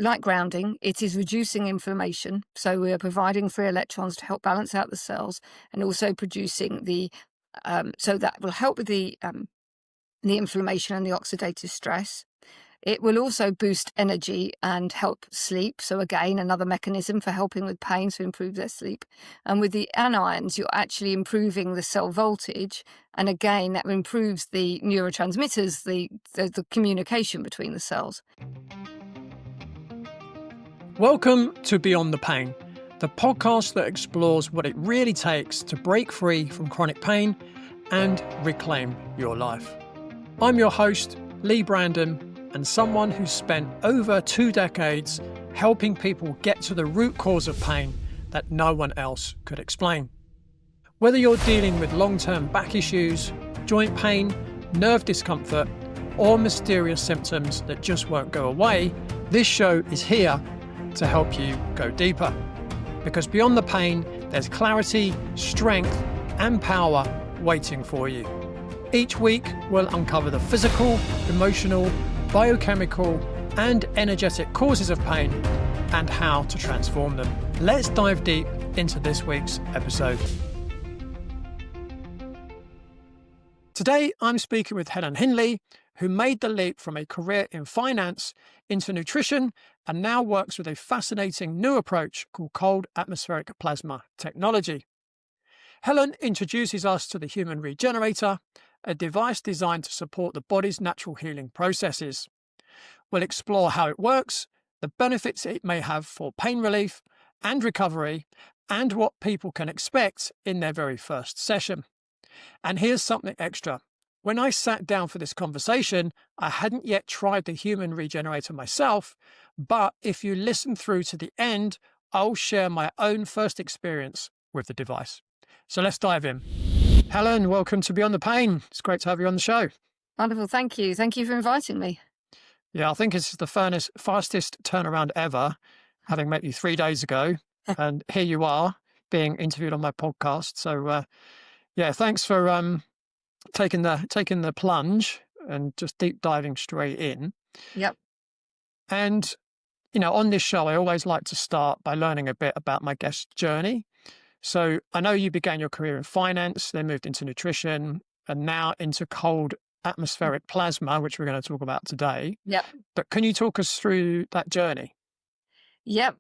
like grounding, it is reducing inflammation. So we are providing free electrons to help balance out the cells, and also producing so that will help with the inflammation and the oxidative stress. It will also boost energy and help sleep. So again, another mechanism for helping with pain, to improve their sleep. And with the anions, you're actually improving the cell voltage. And again, that improves the neurotransmitters, the communication between the cells. Welcome to Beyond the Pain, the podcast that explores what it really takes to break free from chronic pain and reclaim your life. I'm your host, Leigh Brandon, and someone who's spent over 2 decades helping people get to the root cause of pain that no one else could explain. Whether you're dealing with long-term back issues, joint pain, nerve discomfort, or mysterious symptoms that just won't go away, this show is here to help you go deeper. Because beyond the pain, there's clarity, strength, and power waiting for you. Each week, we'll uncover the physical, emotional, biochemical, and energetic causes of pain and how to transform them. Let's dive deep into this week's episode. Today, I'm speaking with Helen Hindley, who made the leap from a career in finance into nutrition and now works with a fascinating new approach called cold atmospheric plasma technology. Helen introduces us to the Human Regenerator, a device designed to support the body's natural healing processes. We'll explore how it works, the benefits it may have for pain relief and recovery, and what people can expect in their very first session. And here's something extra. When I sat down for this conversation, I hadn't yet tried the Human Regenerator myself, but if you listen through to the end, I'll share my own first experience with the device. So let's dive in. Helen, welcome to Beyond the Pain. It's great to have you on the show. Wonderful. Thank you. Thank you for inviting me. Yeah, I think it's the fastest turnaround ever, having met you 3 days ago. And here you are being interviewed on my podcast. So, thanks for taking the plunge and just deep diving straight in. Yep. And, on this show, I always like to start by learning a bit about my guest's journey. So I know you began your career in finance, then moved into nutrition, and now into cold atmospheric plasma, which we're going to talk about today. Yep. But can you talk us through that journey? Yep.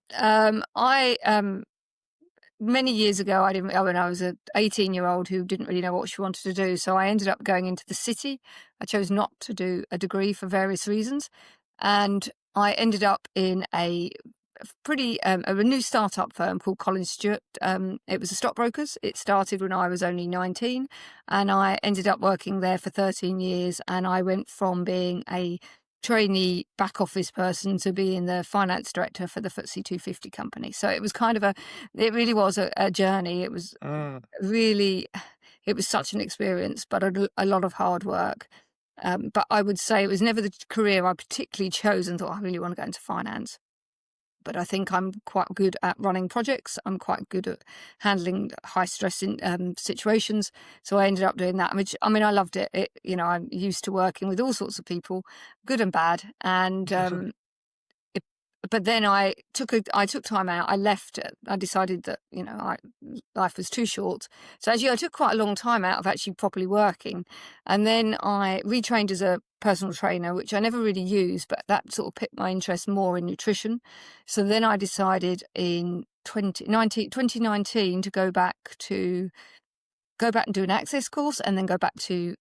Many years ago, when I was an 18-year-old who didn't really know what she wanted to do. So I ended up going into the city. I chose not to do a degree for various reasons. And I ended up in a new startup firm called Collins Stewart. It was a stockbrokers. It started when I was only 19, and I ended up working there for 13 years. And I went from being a trainee back office person to being the finance director for the FTSE 250 company. So it was it really was a journey. It was it was such an experience, but a lot of hard work. But I would say it was never the career I particularly chose and thought, I really want to go into finance. But I think I'm quite good at running projects. I'm quite good at handling high stress situations. So I ended up doing that, which, I loved it. I'm used to working with all sorts of people, good and bad. And but then I took time out. I left. I decided that life was too short. So actually, I took quite a long time out of actually properly working, and then I retrained as a personal trainer, which I never really used, but that sort of piqued my interest more in nutrition. So then I decided in 2019 to go back and do an access course, and then go back to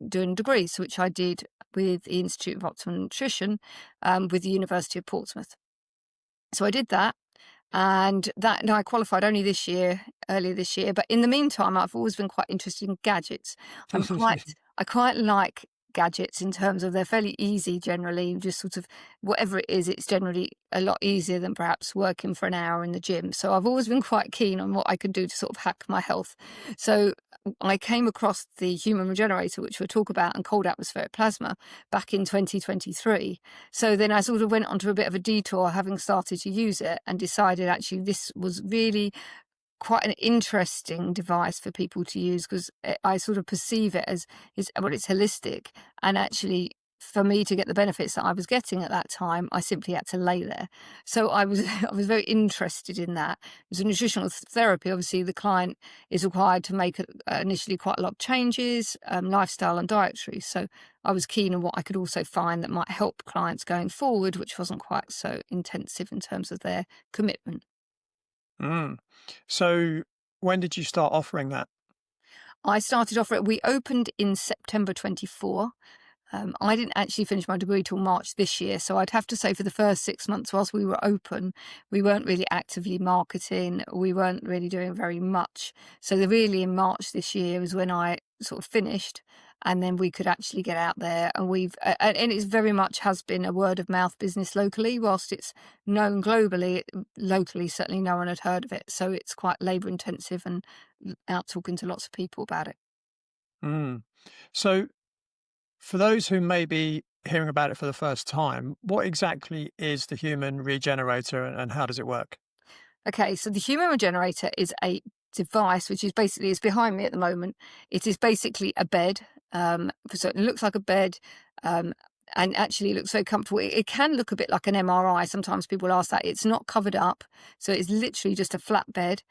doing degrees, which I did with the Institute of Optimal Nutrition with the University of Portsmouth. So I did that, and I qualified only earlier this year. But in the meantime, I've always been quite interested in gadgets. I quite like gadgets in terms of they're fairly easy generally, just sort of whatever it is, it's generally a lot easier than perhaps working for an hour in the gym. So I've always been quite keen on what I could do to sort of hack my health. So I came across the Human Regenerator, which we'll talk about, and cold atmospheric plasma back in 2023. So then I sort of went onto a bit of a detour, having started to use it, and decided actually this was really quite an interesting device for people to use, because I sort of perceive it as it's holistic, and actually for me to get the benefits that I was getting at that time, I simply had to lay there. So I was I was very interested in that. As a nutritional therapy, obviously the client is required to make initially quite a lot of changes, lifestyle and dietary. So I was keen on what I could also find that might help clients going forward, which wasn't quite so intensive in terms of their commitment. Mm. So when did you start offering that? I started off, we opened in September 24. I didn't actually finish my degree till March this year, so I'd have to say for the first 6 months whilst we were open, we weren't really actively marketing, we weren't really doing very much. So really in March this year is when I sort of finished, and then we could actually get out there, and and it's very much has been a word of mouth business locally. Whilst it's known globally, locally certainly no one had heard of it, so it's quite labour intensive and out talking to lots of people about it. Mm. So for those who may be hearing about it for the first time, what exactly is the Human Regenerator and how does it work? Okay, so the Human Regenerator is a device which is basically is behind me at the moment. It is basically a bed. So it looks like a bed, um, and actually looks very comfortable. It can look a bit like an MRI. Sometimes people ask that. It's not covered up, so it's literally just a flat bed.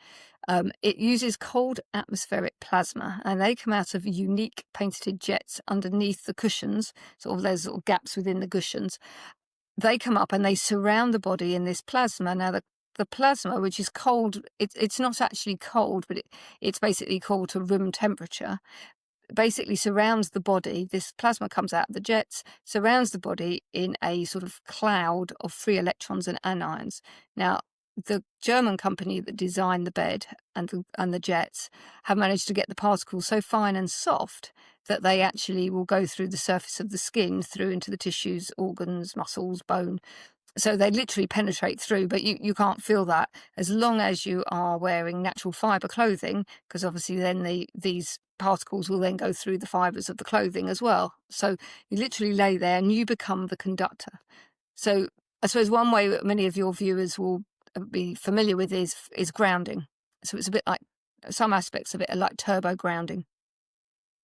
It uses cold atmospheric plasma, and they come out of unique painted jets underneath the cushions. Sort of there's little gaps within the cushions. They come up and they surround the body in this plasma. Now, the plasma, which is cold, it's not actually cold, but it's basically cold to room temperature, basically surrounds the body. This plasma comes out of the jets, surrounds the body in a sort of cloud of free electrons and anions. Now, the German company that designed the bed and the jets have managed to get the particles so fine and soft that they actually will go through the surface of the skin, through into the tissues, organs, muscles, bone. So they literally penetrate through, but you can't feel that as long as you are wearing natural fibre clothing, because obviously then these particles will then go through the fibres of the clothing as well. So you literally lay there and you become the conductor. So I suppose one way that many of your viewers will be familiar with is grounding. So it's a bit like, some aspects of it are like turbo grounding,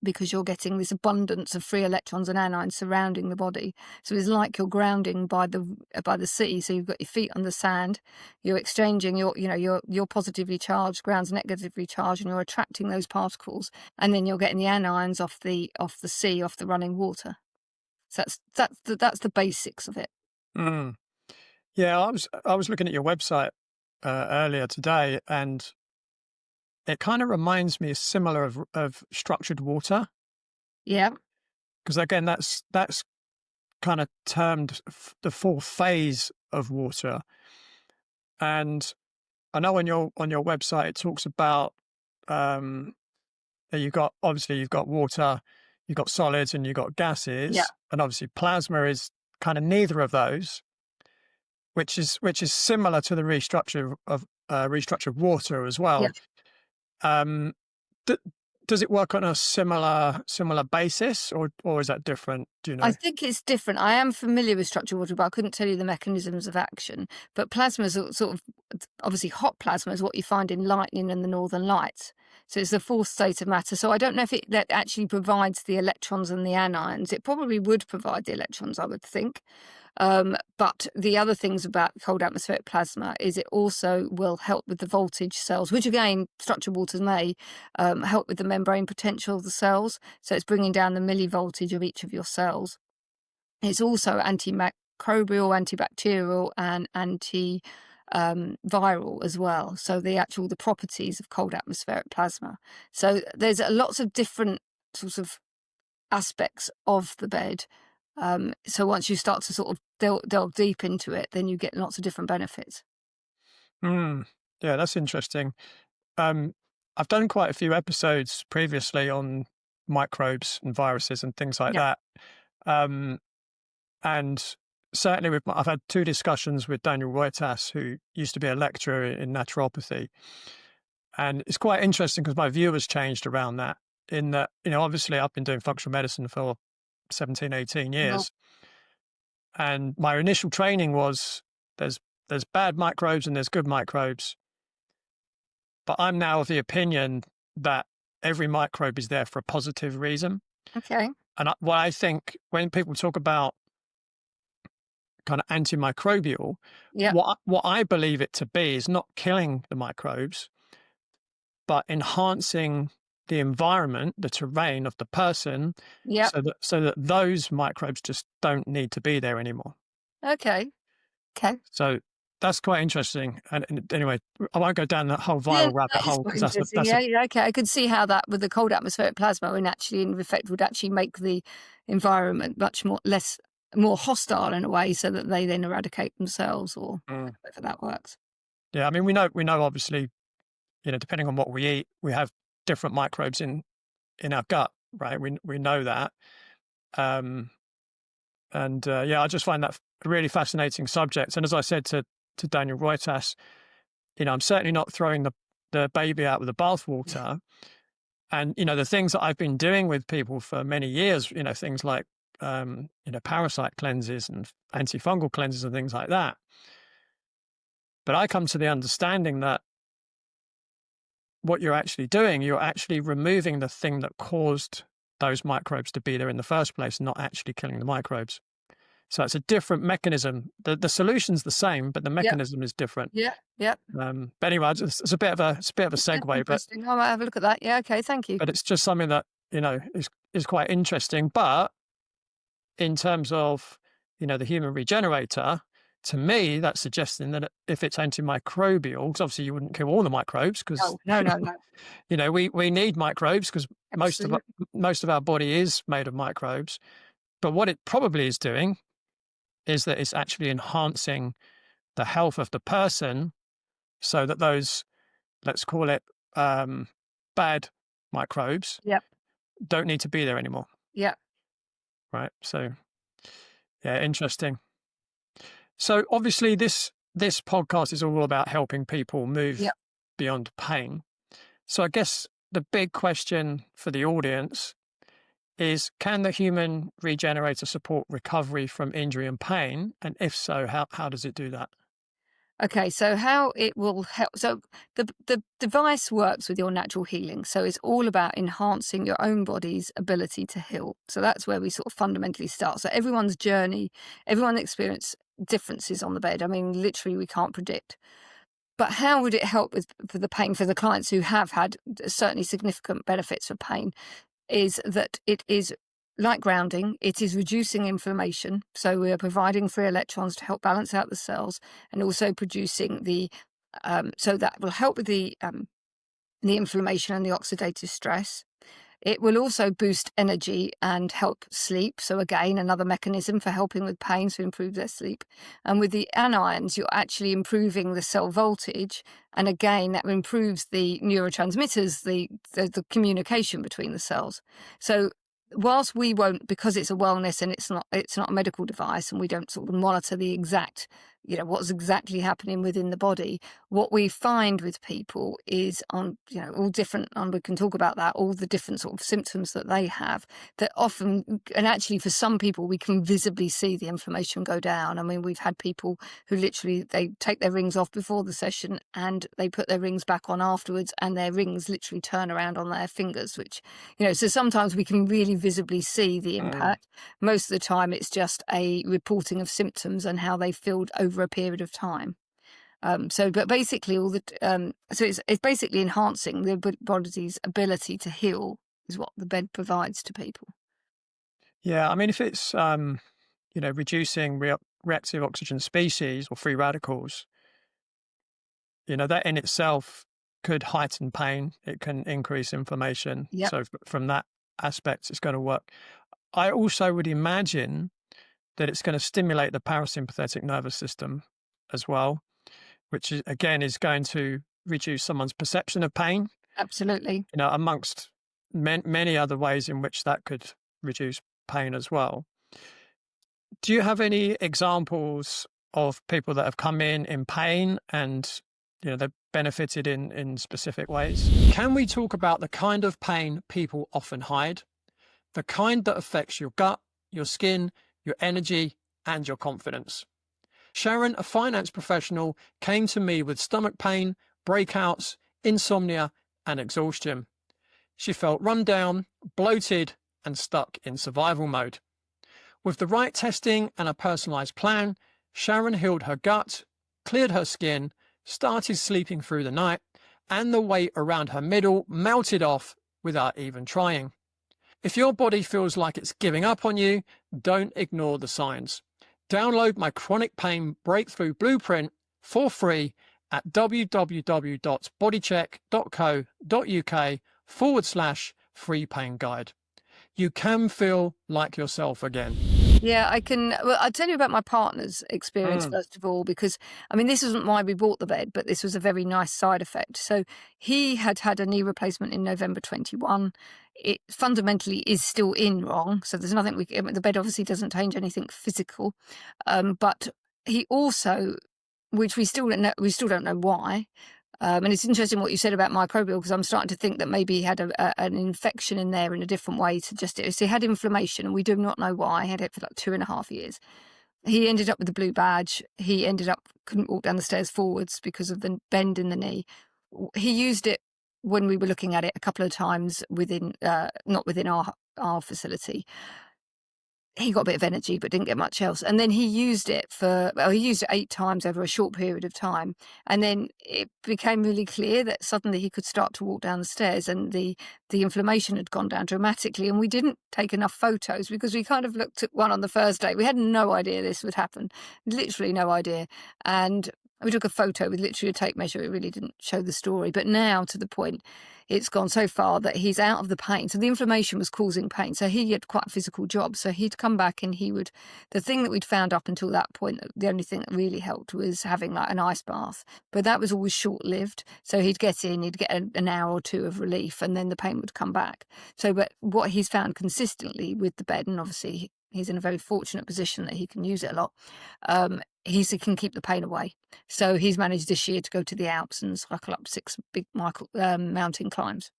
because you're getting this abundance of free electrons and anions surrounding the body. So it's like you're grounding by the sea. So you've got your feet on the sand, you're exchanging your positively charged grounds negatively charged, and you're attracting those particles, and then you're getting the anions off the sea, off the running water. So that's the basics of it. Mm. Yeah, I was looking at your website earlier today, and it kind of reminds me similar of structured water, Yeah, because again, that's kind of termed the fourth phase of water. And I know on your website it talks about um, that you've got water, you've got solids, and you've got yeah, gases, and obviously plasma is kind of neither of those, which is similar to the restructured water as yeah. well. Um, d- does it work on a similar basis, or is that different? Do you I know? think it's different. I am familiar with structured water, but I couldn't tell you the mechanisms of action. But plasma sort of, obviously hot plasma is what you find in lightning and the northern lights. So it's the fourth state of matter. So I don't know if that actually provides the electrons and the anions. It probably would provide the electrons, I would think. But the other things about cold atmospheric plasma is it also will help with the voltage cells, which again, structured waters may help with the membrane potential of the cells. So it's bringing down the millivoltage of each of your cells. It's also antimicrobial, antibacterial, and viral as well. So the properties of cold atmospheric plasma. So there's lots of different sorts of aspects of the bed. So once you start to sort of delve deep into it, then you get lots of different benefits. Mm, yeah, that's interesting. Um, I've done quite a few episodes previously on microbes and viruses and things like Yeah. that. Um, and certainly I've had two discussions with Daniel Reuters, who used to be a lecturer in naturopathy. And it's quite interesting because my view has changed around that, in that, obviously I've been doing functional medicine for 17, 18 Well, years. And my initial training was there's bad microbes and there's good microbes. But I'm now of the opinion that every microbe is there for a positive reason. okay. And what I think when people talk about kind of antimicrobial, Yeah. what I believe it to be is not killing the microbes, but enhancing the environment, the terrain of the person, Yeah. so that those microbes just don't need to be there anymore. Okay. Okay. So that's quite interesting. And anyway, I won't go down that whole Yeah, viral rabbit that is hole quite because interesting. that's Yeah, a yeah, okay. I could see how that with the cold atmospheric plasma and actually in effect would actually make the environment much more hostile in a way so that they then eradicate themselves or Mm. however that works. Yeah. I mean, we know obviously, depending on what we eat, we have different microbes in our gut, right? We know that. Um, and yeah, I just find that a really fascinating subject. And as I said to Daniel Roitas, I'm certainly not throwing the baby out with the bathwater. And, the things that I've been doing with people for many years, things like, parasite cleanses and antifungal cleanses and things like that. But I come to the understanding that what you're actually doing, you're actually removing the thing that caused those microbes to be there in the first place, not actually killing the microbes. So it's a different mechanism. The solution's the same, but the Yep. mechanism is different. Yeah. Yeah. But anyway, it's a bit of a That's segue, but interesting. I might have a look at that. Yeah, okay, thank you. it's just something that is quite interesting. But in terms of the human regenerator, to me, that's suggesting that if it's antimicrobial, because obviously you wouldn't kill all the microbes, because No, no, no, no. we need microbes because Absolutely. most of our body is made of microbes. But what it probably is doing is that it's actually enhancing the health of the person, so that those, let's call it, bad microbes Yep. don't need to be there anymore, Yep. right? So yeah, interesting. So obviously this podcast is all about helping people move Yep. beyond pain. So I guess the big question for the audience is, can the human regenerator support recovery from injury and pain? And if so, how does it do that? Okay, so how it will help. So the device works with your natural healing. So it's all about enhancing your own body's ability to heal. So that's where we sort of fundamentally start. So everyone's journey, everyone experience differences on the bed. I mean, literally, we can't predict. But how would it help for the pain for the clients who have had certainly significant benefits for pain? Is that it is like grounding, it is reducing inflammation. So we are providing free electrons to help balance out the cells and also producing so that will help with the inflammation and the oxidative stress. It will also boost energy and help sleep. So again, another mechanism for helping with pain to improve their sleep. And with the anions, you're actually improving the cell voltage. And again, that improves the neurotransmitters, the communication between the cells. So whilst we won't, because it's a wellness and it's not a medical device and we don't sort of monitor the exact, what's exactly happening within the body, what we find with people is all different, and we can talk about that, all the different sort of symptoms that they have that often, and actually for some people, we can visibly see the inflammation go down. I mean, we've had people who literally, they take their rings off before the session and they put their rings back on afterwards and their rings literally turn around on their fingers, which, so sometimes we can really visibly see the Mm. impact. Most of the time it's just a reporting of symptoms and how they feel over a period of time. But basically so it's basically enhancing the body's ability to heal is what the bed provides to people. Yeah, I mean, if it's reducing reactive oxygen species or free radicals, that in itself could heighten pain. It can increase inflammation. Yep, So from that aspect, it's going to work. I also would imagine that it's going to stimulate the parasympathetic nervous system as well, which is, again, is going to reduce someone's perception of pain, absolutely. amongst many other ways in which that could reduce pain as well. Do you have any examples of people that have come in pain and they've benefited in specific ways? Can we talk about the kind of pain people often hide? The kind that affects your gut, your skin, your energy, and your confidence. Sharon, a finance professional, came to me with stomach pain, breakouts, insomnia, and exhaustion. She felt run down, bloated, and stuck in survival mode. With the right testing and a personalised plan, Sharon healed her gut, cleared her skin, started sleeping through the night, and the weight around her middle melted off without even trying. If your body feels like it's giving up on you, don't ignore the signs. Download my chronic pain breakthrough blueprint for free at www.bodycheck.co.uk/free pain guide. You can feel like yourself again. Yeah, I can. Well, I'll tell you about my partner's experience first of all, because I mean, this isn't why we bought the bed, but this was a very nice side effect. So he had had a knee replacement in November 21. It fundamentally is still in wrong. So there's nothing the bed obviously doesn't change anything physical. But he also, which we still don't know why. And it's interesting what you said about microbial, because I'm starting to think that maybe he had an infection in there in a different way to just it. So he had inflammation, and we do not know why. He had it for like 2.5 years. He ended up with the blue badge. He couldn't walk down the stairs forwards because of the bend in the knee. He used it when we were looking at it a couple of times not within our facility. He got a bit of energy, but didn't get much else. And then he used it 8 times over a short period of time. And then it became really clear that suddenly he could start to walk down the stairs, and the inflammation had gone down dramatically. And we didn't take enough photos because we kind of looked at one on the first day. We had no idea this would happen, literally no idea. And we took a photo with literally a tape measure. It really didn't show the story. But now, to the point, it's gone so far that he's out of the pain. So the inflammation was causing pain. So he had quite a physical job. So he'd come back and the thing that we'd found up until that point, the only thing that really helped was having like an ice bath. But that was always short-lived. So he'd get an hour or two of relief, and then the pain would come back. So, but what he's found consistently with the bed, and obviously he's in a very fortunate position that he can use it a lot, he can keep the pain away. So he's managed this year to go to the Alps and cycle up 6 big mountain climbs.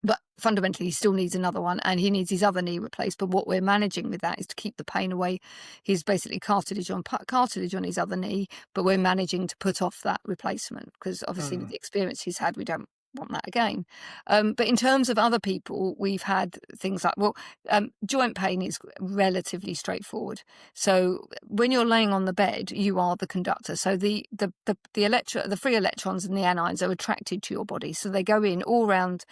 But fundamentally, he still needs another one, and he needs his other knee replaced. But what we're managing with that is to keep the pain away. He's basically cartilage on his other knee, but we're managing to put off that replacement because obviously with the experience he's had, we don't want that again. But in terms of other people, we've had things like, joint pain is relatively straightforward. So when you're laying on the bed, you are the conductor. So the free electrons and the anions are attracted to your body. So they go in all around.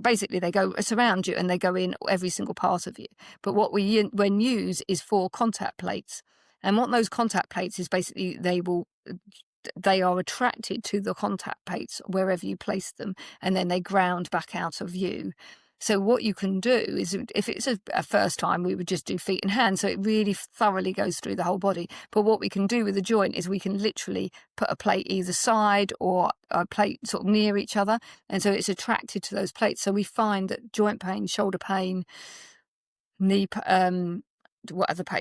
Basically, they go surround you and they go in every single part of you. But what we use is 4 contact plates. And what those contact plates is basically they are attracted to the contact plates wherever you place them, and then they ground back out of view. So what you can do is, if it's a first time, we would just do feet and hands, so it really thoroughly goes through the whole body. But what we can do with the joint is we can literally put a plate either side or a plate sort of near each other, and so it's attracted to those plates. So we find that joint pain, shoulder pain, knee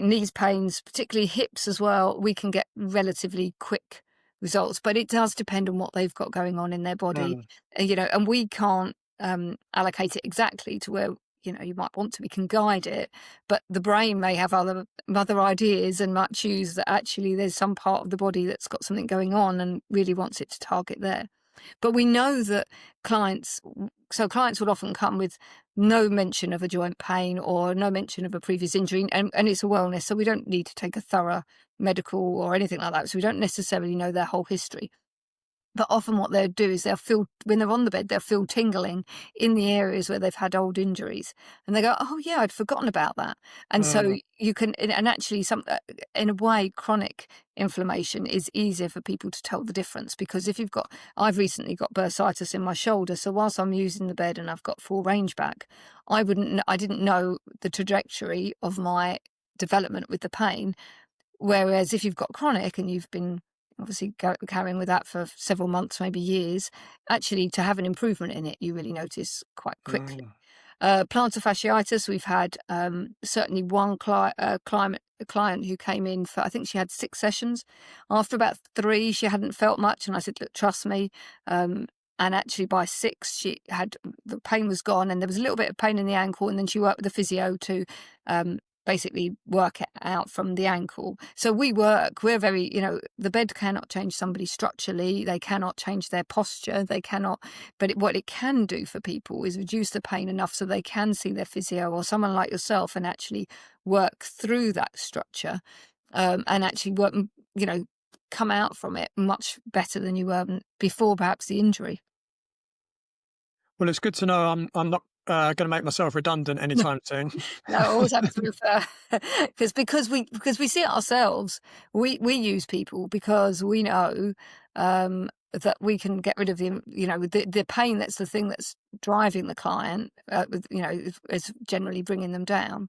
knees pains, particularly hips as well, we can get relatively quick results. But it does depend on what they've got going on in their body, and we can't allocate it exactly to where you might want to. We can guide it, but the brain may have other ideas and might choose that actually there's some part of the body that's got something going on and really wants it to target there. But we know that clients will often come with no mention of a joint pain or no mention of a previous injury, and it's a wellness, so we don't need to take a thorough medical or anything like that. So we don't necessarily know their whole history. But often what they'll do is they'll feel, when they're on the bed, they'll feel tingling in the areas where they've had old injuries. And they go, oh yeah, I'd forgotten about that. And so you can, and actually in a way, chronic inflammation is easier for people to tell the difference, because I've recently got bursitis in my shoulder. So whilst I'm using the bed and I've got full range back, I didn't know the trajectory of my development with the pain. Whereas if you've got chronic and you've been obviously carrying with that for several months, maybe years, actually to have an improvement in it, you really notice quite quickly. Plantar fasciitis, we've had certainly one client who came in for, I think she had 6 sessions. After about 3, she hadn't felt much, and I said, look, trust me. And actually by 6, the pain was gone, and there was a little bit of pain in the ankle, and then she worked with the physio to basically work it out from the ankle. So we're very, the bed cannot change somebody structurally. They cannot change their posture. They cannot, but what it can do for people is reduce the pain enough so they can see their physio or someone like yourself and actually work through that structure, and actually work, come out from it much better than you were before perhaps the injury. Well, it's good to know I'm not going to make myself redundant anytime soon. No, I always have to refer because we see it ourselves. We use people because we know that we can get rid of the pain. That's the thing that's driving the client. Is generally bringing them down.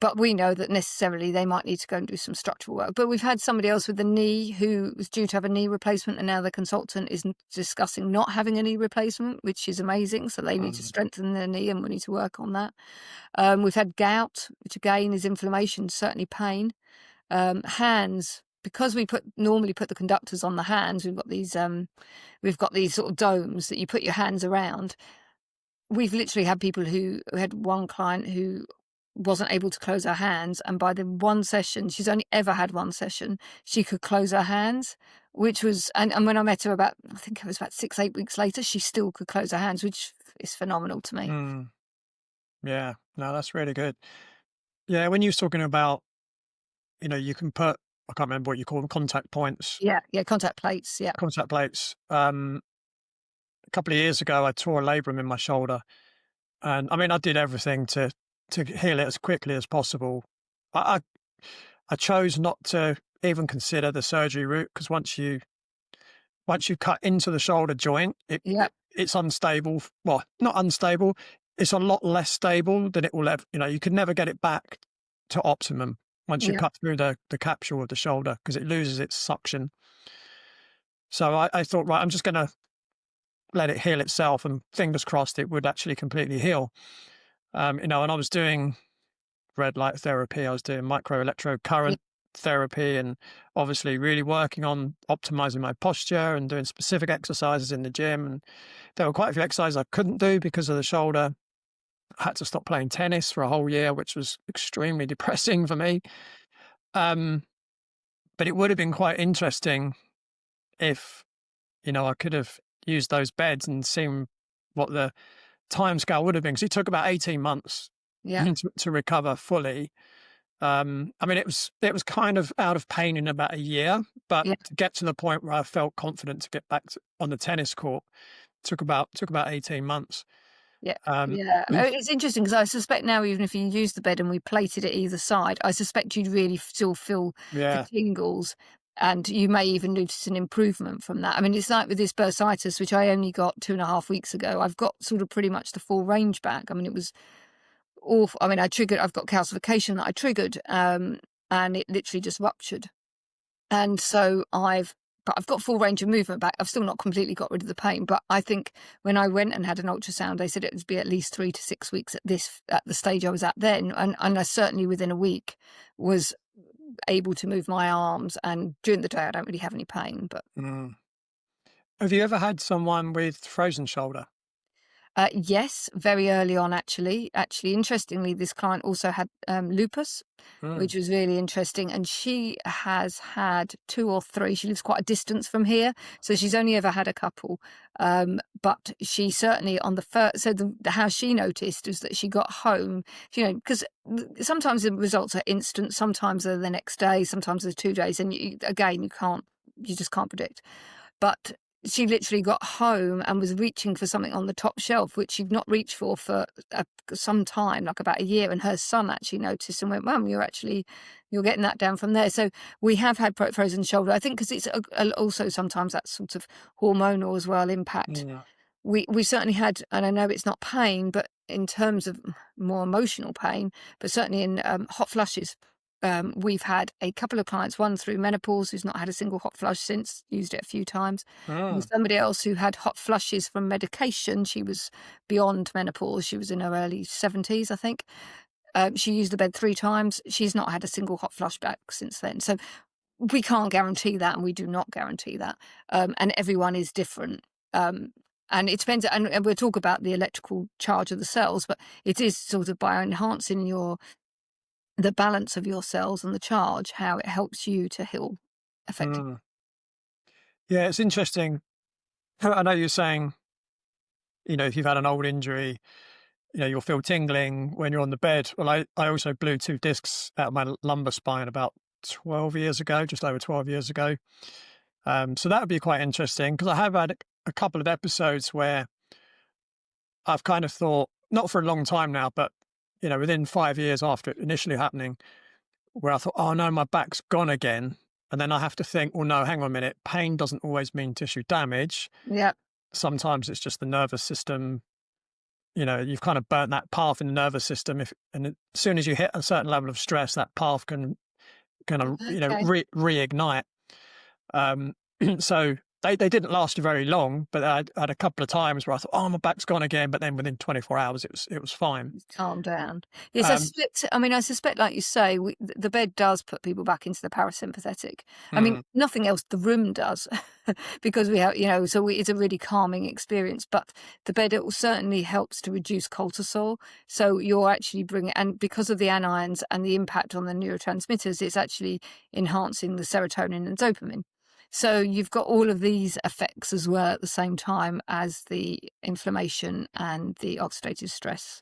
But we know that necessarily they might need to go and do some structural work. But we've had somebody else with a knee who was due to have a knee replacement, and now the consultant is discussing not having a knee replacement, which is amazing. So they need to strengthen their knee, and we need to work on that. We've had gout, which again is inflammation, certainly pain. Hands, because we normally put the conductors on the hands. We've got these sort of domes that you put your hands around. We've literally had people we had one client who wasn't able to close her hands, and by the one session, she's only ever had one session, she could close her hands, which was, and when I met her I think it was about 6-8 weeks later, she still could close her hands, which is phenomenal to me. Yeah, no, that's really good. Yeah, when you were talking about, you can put, I can't remember what you call them, contact points. Yeah, contact plates, yeah. Contact plates. A couple of years ago, I tore a labrum in my shoulder, and I mean, I did everything to heal it as quickly as possible. I chose not to even consider the surgery route, because once you cut into the shoulder joint, it's unstable. Well, not unstable. It's a lot less stable than it will ever. You could never get it back to optimum once you cut through the capsule of the shoulder, because it loses its suction. So I thought, right, I'm just going to let it heal itself, and fingers crossed it would actually completely heal. And I was doing red light therapy, I was doing microelectrocurrent therapy, and obviously really working on optimizing my posture and doing specific exercises in the gym. And there were quite a few exercises I couldn't do because of the shoulder. I had to stop playing tennis for a whole year, which was extremely depressing for me. But it would have been quite interesting if, I could have used those beds and seen what the timescale would have been, because it took about 18 months to recover fully. I mean, it was kind of out of pain in about a year, but to get to the point where I felt confident to get back on the tennis court took about 18 months. It's interesting because I suspect now, even if you use the bed and we plated it either side, I suspect you'd really still feel the tingles. And you may even notice an improvement from that. I mean, it's like with this bursitis, which I only got 2.5 weeks ago. I've got sort of pretty much the full range back. I mean, it was awful. I mean, I've got calcification that I triggered, and it literally just ruptured. And so I've got full range of movement back. I've still not completely got rid of the pain, but I think when I went and had an ultrasound, they said it would be at least 3 to 6 weeks at the stage I was at then. And I certainly within a week was able to move my arms, and during the day I don't really have any pain. But have you ever had someone with frozen shoulder? Yes, very early on, actually. Interestingly, this client also had lupus, which was really interesting. And she has had 2 or 3. She lives quite a distance from here, so she's only ever had a couple. But she certainly on the first. So how she noticed was that she got home, because sometimes the results are instant, sometimes they're the next day, sometimes they're 2 days, and you just can't predict. But she literally got home and was reaching for something on the top shelf, which she'd not reached for some time, like about a year. And her son actually noticed and went, "Mum, you're getting that down from there." So we have had frozen shoulder, I think, because it's also sometimes that sort of hormonal as well impact. Yeah. We certainly had, and I know it's not pain, but in terms of more emotional pain, but certainly in hot flushes. We've had a couple of clients, one through menopause who's not had a single hot flush since, used it a few times. And somebody else who had hot flushes from medication. She was beyond menopause. She was in her early 70s, I think. She used the bed 3 times. She's not had a single hot flush back since then. So we can't guarantee that, and we do not guarantee that. And everyone is different. And it depends, and we'll talk about the electrical charge of the cells, but it is sort of by enhancing your the balance of your cells and the charge, how it helps you to heal effectively. Mm. Yeah, it's interesting. I know you're saying, if you've had an old injury, you'll feel tingling when you're on the bed. Well, I also blew 2 discs out of my lumbar spine about 12 years ago, just over 12 years ago. So that would be quite interesting because I have had a couple of episodes where I've kind of thought, not for a long time now, but, within 5 years after it initially happening, where I thought, oh no, my back's gone again. And then I have to think, well, no, hang on a minute. Pain doesn't always mean tissue damage. Yeah. Sometimes it's just the nervous system. You've kind of burnt that path in the nervous system. And as soon as you hit a certain level of stress, that path can kind of, Okay. reignite. So they didn't last very long, but I had a couple of times where I thought, oh, my back's gone again. But then within 24 hours, it was fine. Calm down. Yes, Um, I suspect, like you say, the bed does put people back into the parasympathetic. I mean, mm, nothing else the room does, because we have, it's a really calming experience. But the bed, it will certainly helps to reduce cortisol. So you're actually bringing, and because of the anions and the impact on the neurotransmitters, it's actually enhancing the serotonin and dopamine. So you've got all of these effects as well at the same time as the inflammation and the oxidative stress,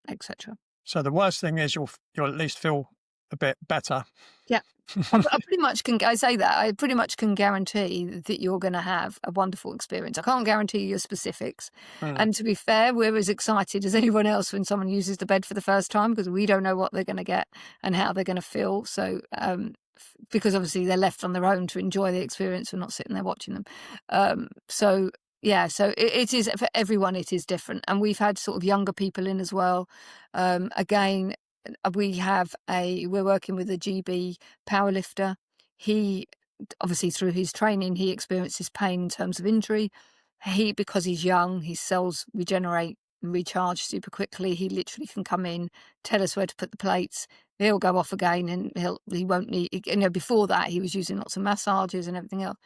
etc. so the worst thing is you'll at least feel a bit better. Yeah. I pretty much can. I say that I pretty much can guarantee that you're going to have a wonderful experience. I can't guarantee your specifics, Mm, and to be fair, we're as excited as anyone else when someone uses the bed for the first time because we don't know what they're going to get and how they're going to feel. So, because obviously they're left on their own to enjoy the experience, we're not sitting there watching them. So yeah, so it is for everyone. It is different, and we've had sort of younger people in as well. Again, we're working with a GB powerlifter. He obviously through his training he experiences pain in terms of injury. Because he's young, his cells regenerate and recharge super quickly. He literally can come in, tell us where to put the plates. He'll go off again, and he won't need. Before that he was using lots of massages and everything else.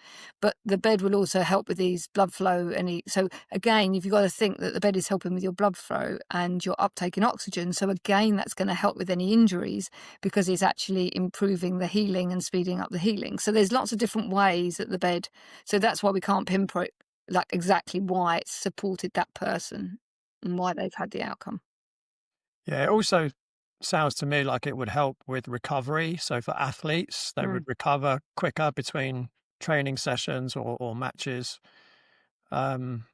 But the bed will also help with his blood flow, so again, you've got to think that the bed is helping with your blood flow and your uptake in oxygen. So again, that's going to help with any injuries because it's actually improving the healing and speeding up the healing. So there's lots of different ways that the bed. So that's why we can't pinpoint like exactly why it's supported that person and why they've had the outcome. yeah, it also sounds to me like it would help with recovery. So for athletes, they would Mm. recover quicker between training sessions or matches. Um,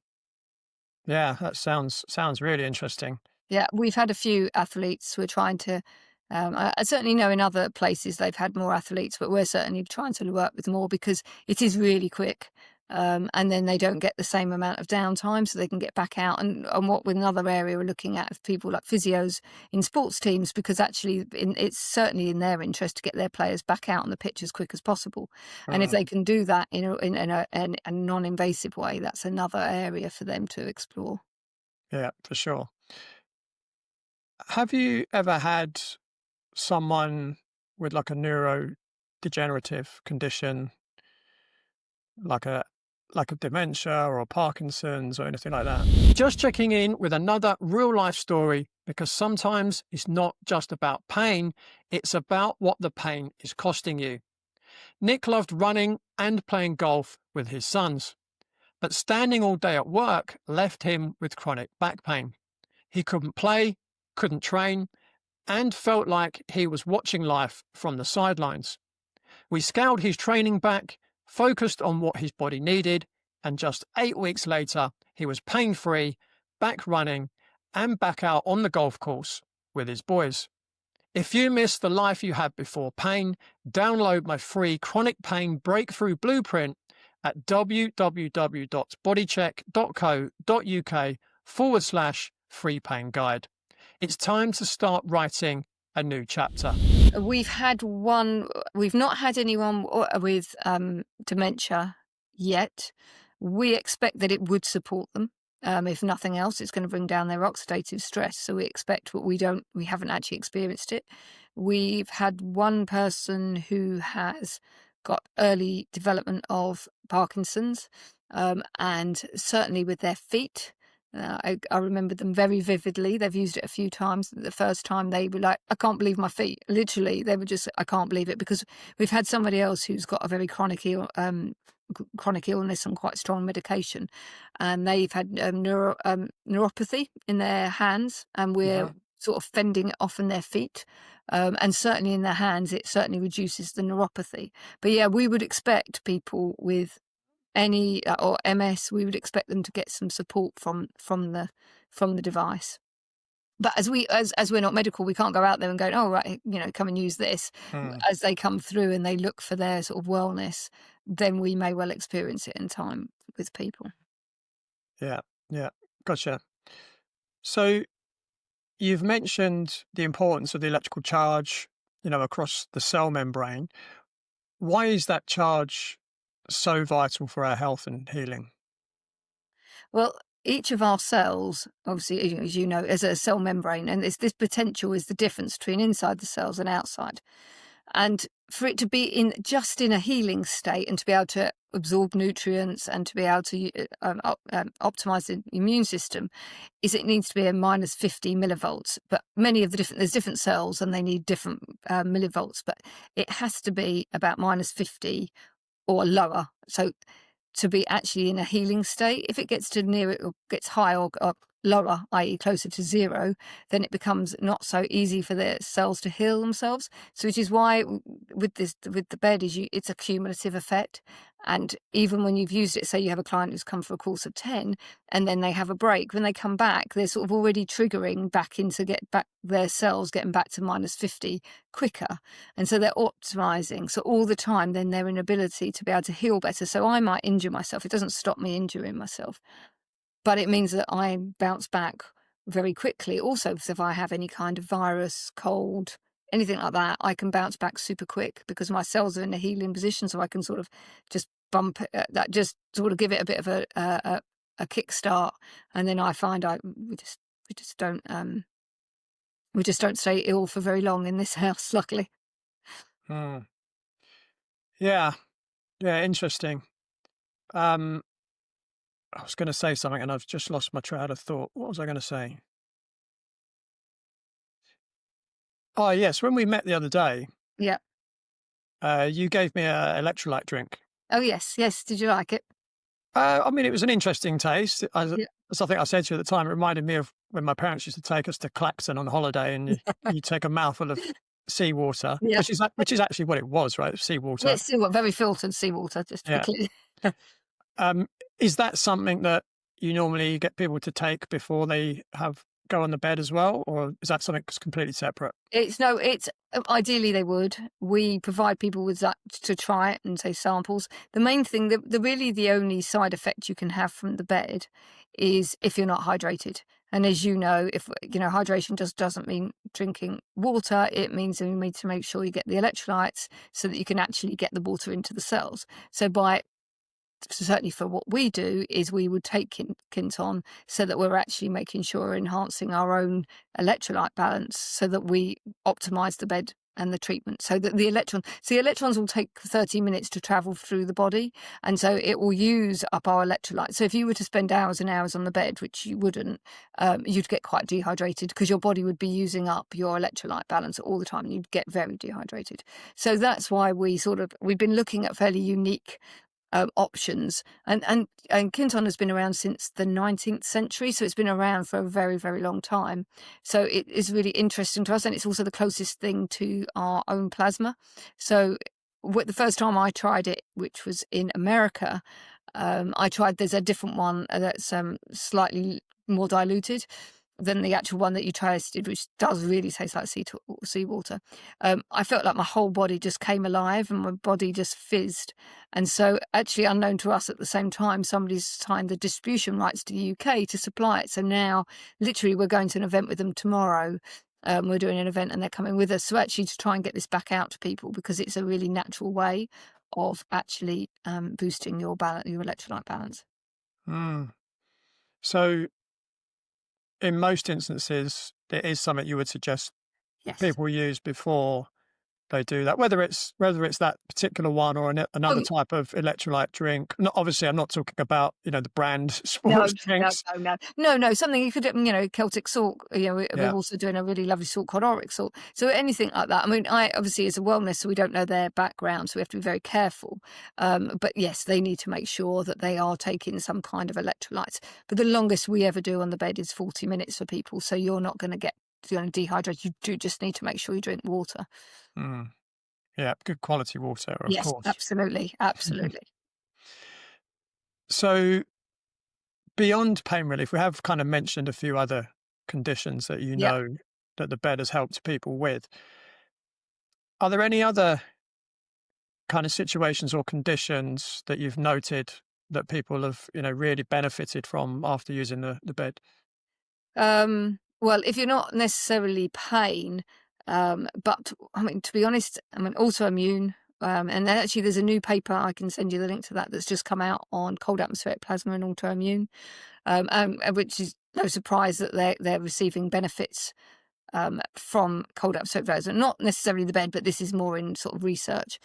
yeah, that sounds really interesting. Yeah, we've had a few athletes. We're trying to. I certainly know in other places they've had more athletes, but we're certainly trying to work with more because it is really quick. And then they don't get the same amount of downtime, so they can get back out. And what with another area we're looking at of people like physios in sports teams, because actually it's certainly in their interest to get their players back out on the pitch as quick as possible. And if Mm, they can do that in a non-invasive way, that's another area for them to explore. yeah, for sure. Have you ever had someone with like a neurodegenerative condition, like a dementia or a Parkinson's or anything like that? Just checking in with another real life story because sometimes it's not just about pain, it's about what the pain is costing you. Nick loved running and playing golf with his sons, but standing all day at work left him with chronic back pain. He couldn't play, couldn't train, and felt like he was watching life from the sidelines. We scaled his training back, focused on what his body needed, and just 8 weeks later, he was pain-free, back running, and back out on the golf course with his boys. If you miss the life you had before pain, download my free chronic pain breakthrough blueprint at www.bodycheck.co.uk/free pain guide. It's time to start writing a new chapter. We've not had anyone with dementia yet. We expect that it would support them. If nothing else, it's going to bring down their oxidative stress. So we expect we haven't actually experienced it. We've had one person who has got early development of Parkinson's, and certainly with their feet. I remember them very vividly. They've used it a few times. The first time they were like, "I can't believe my feet." Literally, they were just, "I can't believe it," because we've had somebody else who's got a very chronic illness and quite strong medication, and they've had neuropathy in their hands, and we're Mhm. sort of fending it off in their feet. And certainly in their hands, it certainly reduces the neuropathy. But yeah, we would expect people with any or MS, we would expect them to get some support from the device. But as we're not medical, we can't go out there and go, "Oh, right, come and use this." Mm. As they come through and they look for their sort of wellness, then we may well experience it in time with people. Yeah, yeah, gotcha. So you've mentioned the importance of the electrical charge, across the cell membrane. Why is that charge so vital for our health and healing? Well, each of our cells, obviously, as you know, is a cell membrane, and this potential is the difference between inside the cells and outside. And for it to be in a healing state and to be able to absorb nutrients and to be able to optimize the immune system, is it needs to be a minus 50 millivolts. But many of there's different cells and they need different millivolts, but it has to be about minus 50 or lower. So to be actually in a healing state. If it gets to near it or gets high or lower, i.e., closer to zero, then it becomes not so easy for the cells to heal themselves. So, which is why with the bed it's a cumulative effect. And even when you've used it, say you have a client who's come for a course of 10 and then they have a break, when they come back, they're sort of already triggering back into get back their cells getting back to minus 50 quicker. And so they're optimizing. So all the time, then their inability to be able to heal better. So I might injure myself. It doesn't stop me injuring myself, but it means that I bounce back very quickly. Also, if I have any kind of virus, cold, anything like that, I can bounce back super quick because my cells are in a healing position. So I can sort of just bump that, just sort of give it a bit of a kickstart, and then I find we just don't we just don't stay ill for very long in this house, luckily. Mm. Yeah, yeah, interesting. Um, I was going to say something and I've just lost my train of thought. What was I going to say? Oh, yes. When we met the other day, Yeah. you gave me a electrolyte drink. Oh, yes, yes. Did you like it? I mean, it was an interesting taste. Yeah. As I think I said to you at the time, it reminded me of when my parents used to take us to Clacton on holiday, and you take a mouthful of seawater, Yeah. which is actually what it was, right? Seawater. Yes, seawater, very filtered seawater, just to be Yeah. clear. Um, is that something that you normally get people to take before they go on the bed as well, or is that something that's completely separate? It's ideally they would. We provide people with that to try it and say samples. The main thing, the only side effect you can have from the bed is if you're not hydrated. And as you know, if hydration just doesn't mean drinking water, it means that you need to make sure you get the electrolytes so that you can actually get the water into the cells. So by certainly for what we do is we would take Kinton so that we're actually making sure we're enhancing our own electrolyte balance so that we optimize the bed and the treatment so that the electrons will take 30 minutes to travel through the body, and so it will use up our electrolytes. So if you were to spend hours and hours on the bed, which you wouldn't, you'd get quite dehydrated because your body would be using up your electrolyte balance all the time and you'd get very dehydrated. So that's why we've been looking at fairly unique options. And Kinton has been around since the 19th century, so it's been around for a very, very long time. So it is really interesting to us, and it's also the closest thing to our own plasma. So the first time I tried it, which was in America, there's a different one that's slightly more diluted than the actual one that you tasted, which does really taste like seawater. I felt like my whole body just came alive and my body just fizzed. And so, actually, unknown to us at the same time, somebody's signed the distribution rights to the UK to supply it. So now, literally, we're going to an event with them tomorrow. We're doing an event and they're coming with us. So, actually, to try and get this back out to people because it's a really natural way of actually boosting your electrolyte balance. Mm. So, in most instances, it is something you would suggest Yes. people use before they do that, whether it's that particular one or another Oh, type of electrolyte drink. Not obviously, I'm not talking about the brand no, sports no, drinks. no, no. No, no, something you could, Celtic salt, we're Yeah. also doing a really lovely salt called Auric salt. So anything like that. I mean, I obviously as a wellness, so we don't know their background, so we have to be very careful. But yes, they need to make sure that they are taking some kind of electrolytes. But the longest we ever do on the bed is 40 minutes for people. So you're not going to get dehydrated. You do just need to make sure you drink water. Mm. Yeah, good quality water, of Yes, course. absolutely. Absolutely. So beyond pain relief, we have kind of mentioned a few other conditions that Yeah. that the bed has helped people with. Are there any other kind of situations or conditions that you've noted that people have, really benefited from after using the bed? Well, if you're not necessarily pain, but I mean, to be honest, I mean, autoimmune. And then actually, there's a new paper I can send you the link to that's just come out on cold atmospheric plasma and autoimmune, and which is no surprise that they're receiving benefits from cold atmospheric plasma. Not necessarily the bed, but this is more in sort of research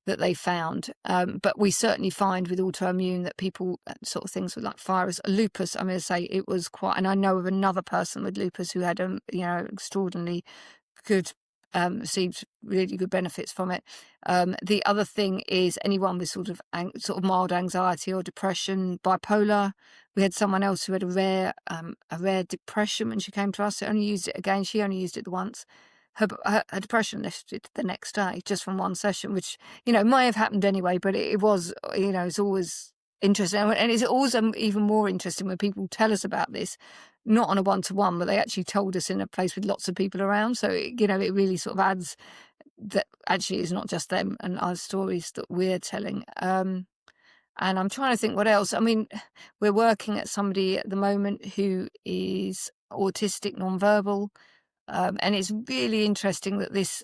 that they found. But we certainly find with autoimmune that people, sort of things with like virus, lupus, I'm going to say it was quite, and I know of another person with lupus who had, extraordinarily good, received really good benefits from it. The other thing is anyone with sort of mild anxiety or depression, bipolar. We had someone else who had a rare depression when she came to us. She only used it once. Her depression lifted the next day just from one session, which may have happened anyway, but it was, it's always interesting, and it's always even more interesting when people tell us about this, not on a one-to-one, but they actually told us in a place with lots of people around. So it really sort of adds that actually it's not just them and our stories that we're telling. And I'm trying to think what else. I mean, we're working at somebody at the moment who is autistic, nonverbal, and it's really interesting that this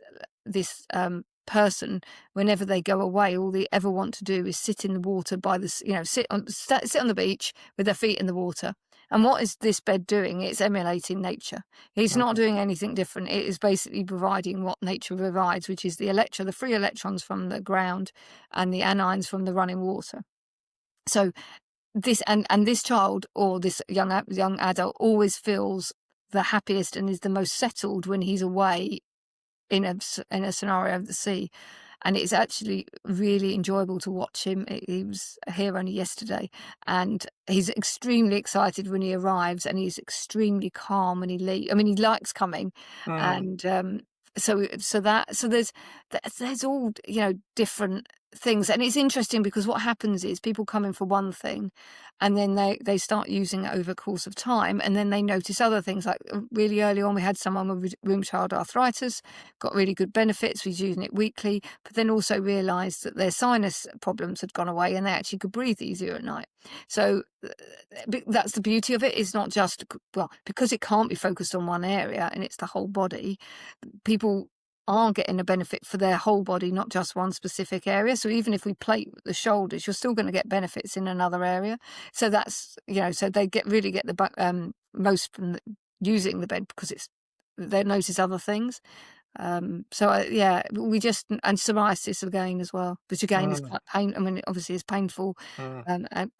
person, whenever they go away, all they ever want to do is sit in the water by this, sit on the beach with their feet in the water. And what is this bed doing? It's emulating nature. It's not Okay. doing anything different. It is basically providing what nature provides, which is the free electrons from the ground and the anions from the running water. So this and this child or this young adult always feels the happiest and is the most settled when he's away in a scenario of the sea. And it's actually really enjoyable to watch him. He was here only yesterday, and he's extremely excited when he arrives, and he's extremely calm when he leaves. I mean, he likes coming, Mm. and so there's all different things, and it's interesting because what happens is people come in for one thing, and then they start using it over a course of time, and then they notice other things. Like really early on, we had someone with rheumatoid arthritis, got really good benefits, was using it weekly, but then also realised that their sinus problems had gone away and they actually could breathe easier at night. So that's the beauty of it. It's not just, well, because it can't be focused on one area and it's the whole body, people are getting a benefit for their whole body, not just one specific area. So even if we plate the shoulders, you're still going to get benefits in another area. So that's, so they really get the most from using the bed because they notice other things. We just, and psoriasis again as well, which again is Mm. quite I mean, it obviously is painful, Mm.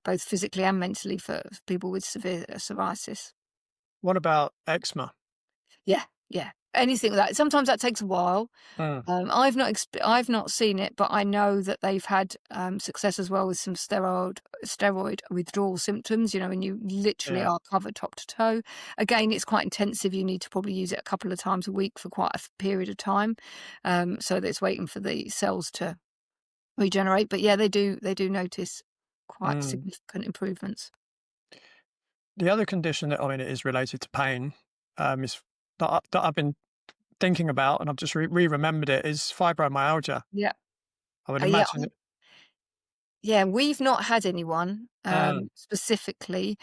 both physically and mentally for people with severe psoriasis. What about eczema? Yeah, yeah. Anything like that. Sometimes that takes a while. Mm. I've not seen it, but I know that they've had success as well with some steroid withdrawal symptoms. And you literally Yeah. are covered top to toe. Again, it's quite intensive. You need to probably use it a couple of times a week for quite a period of time, so that it's waiting for the cells to regenerate. But yeah, they do notice quite Mm. significant improvements. The other condition that, I mean, it is related to pain, is that I've been thinking about, and I've just remembered it, is fibromyalgia. Yeah, I would yeah, imagine it. yeah. We've not had anyone Mm. specifically,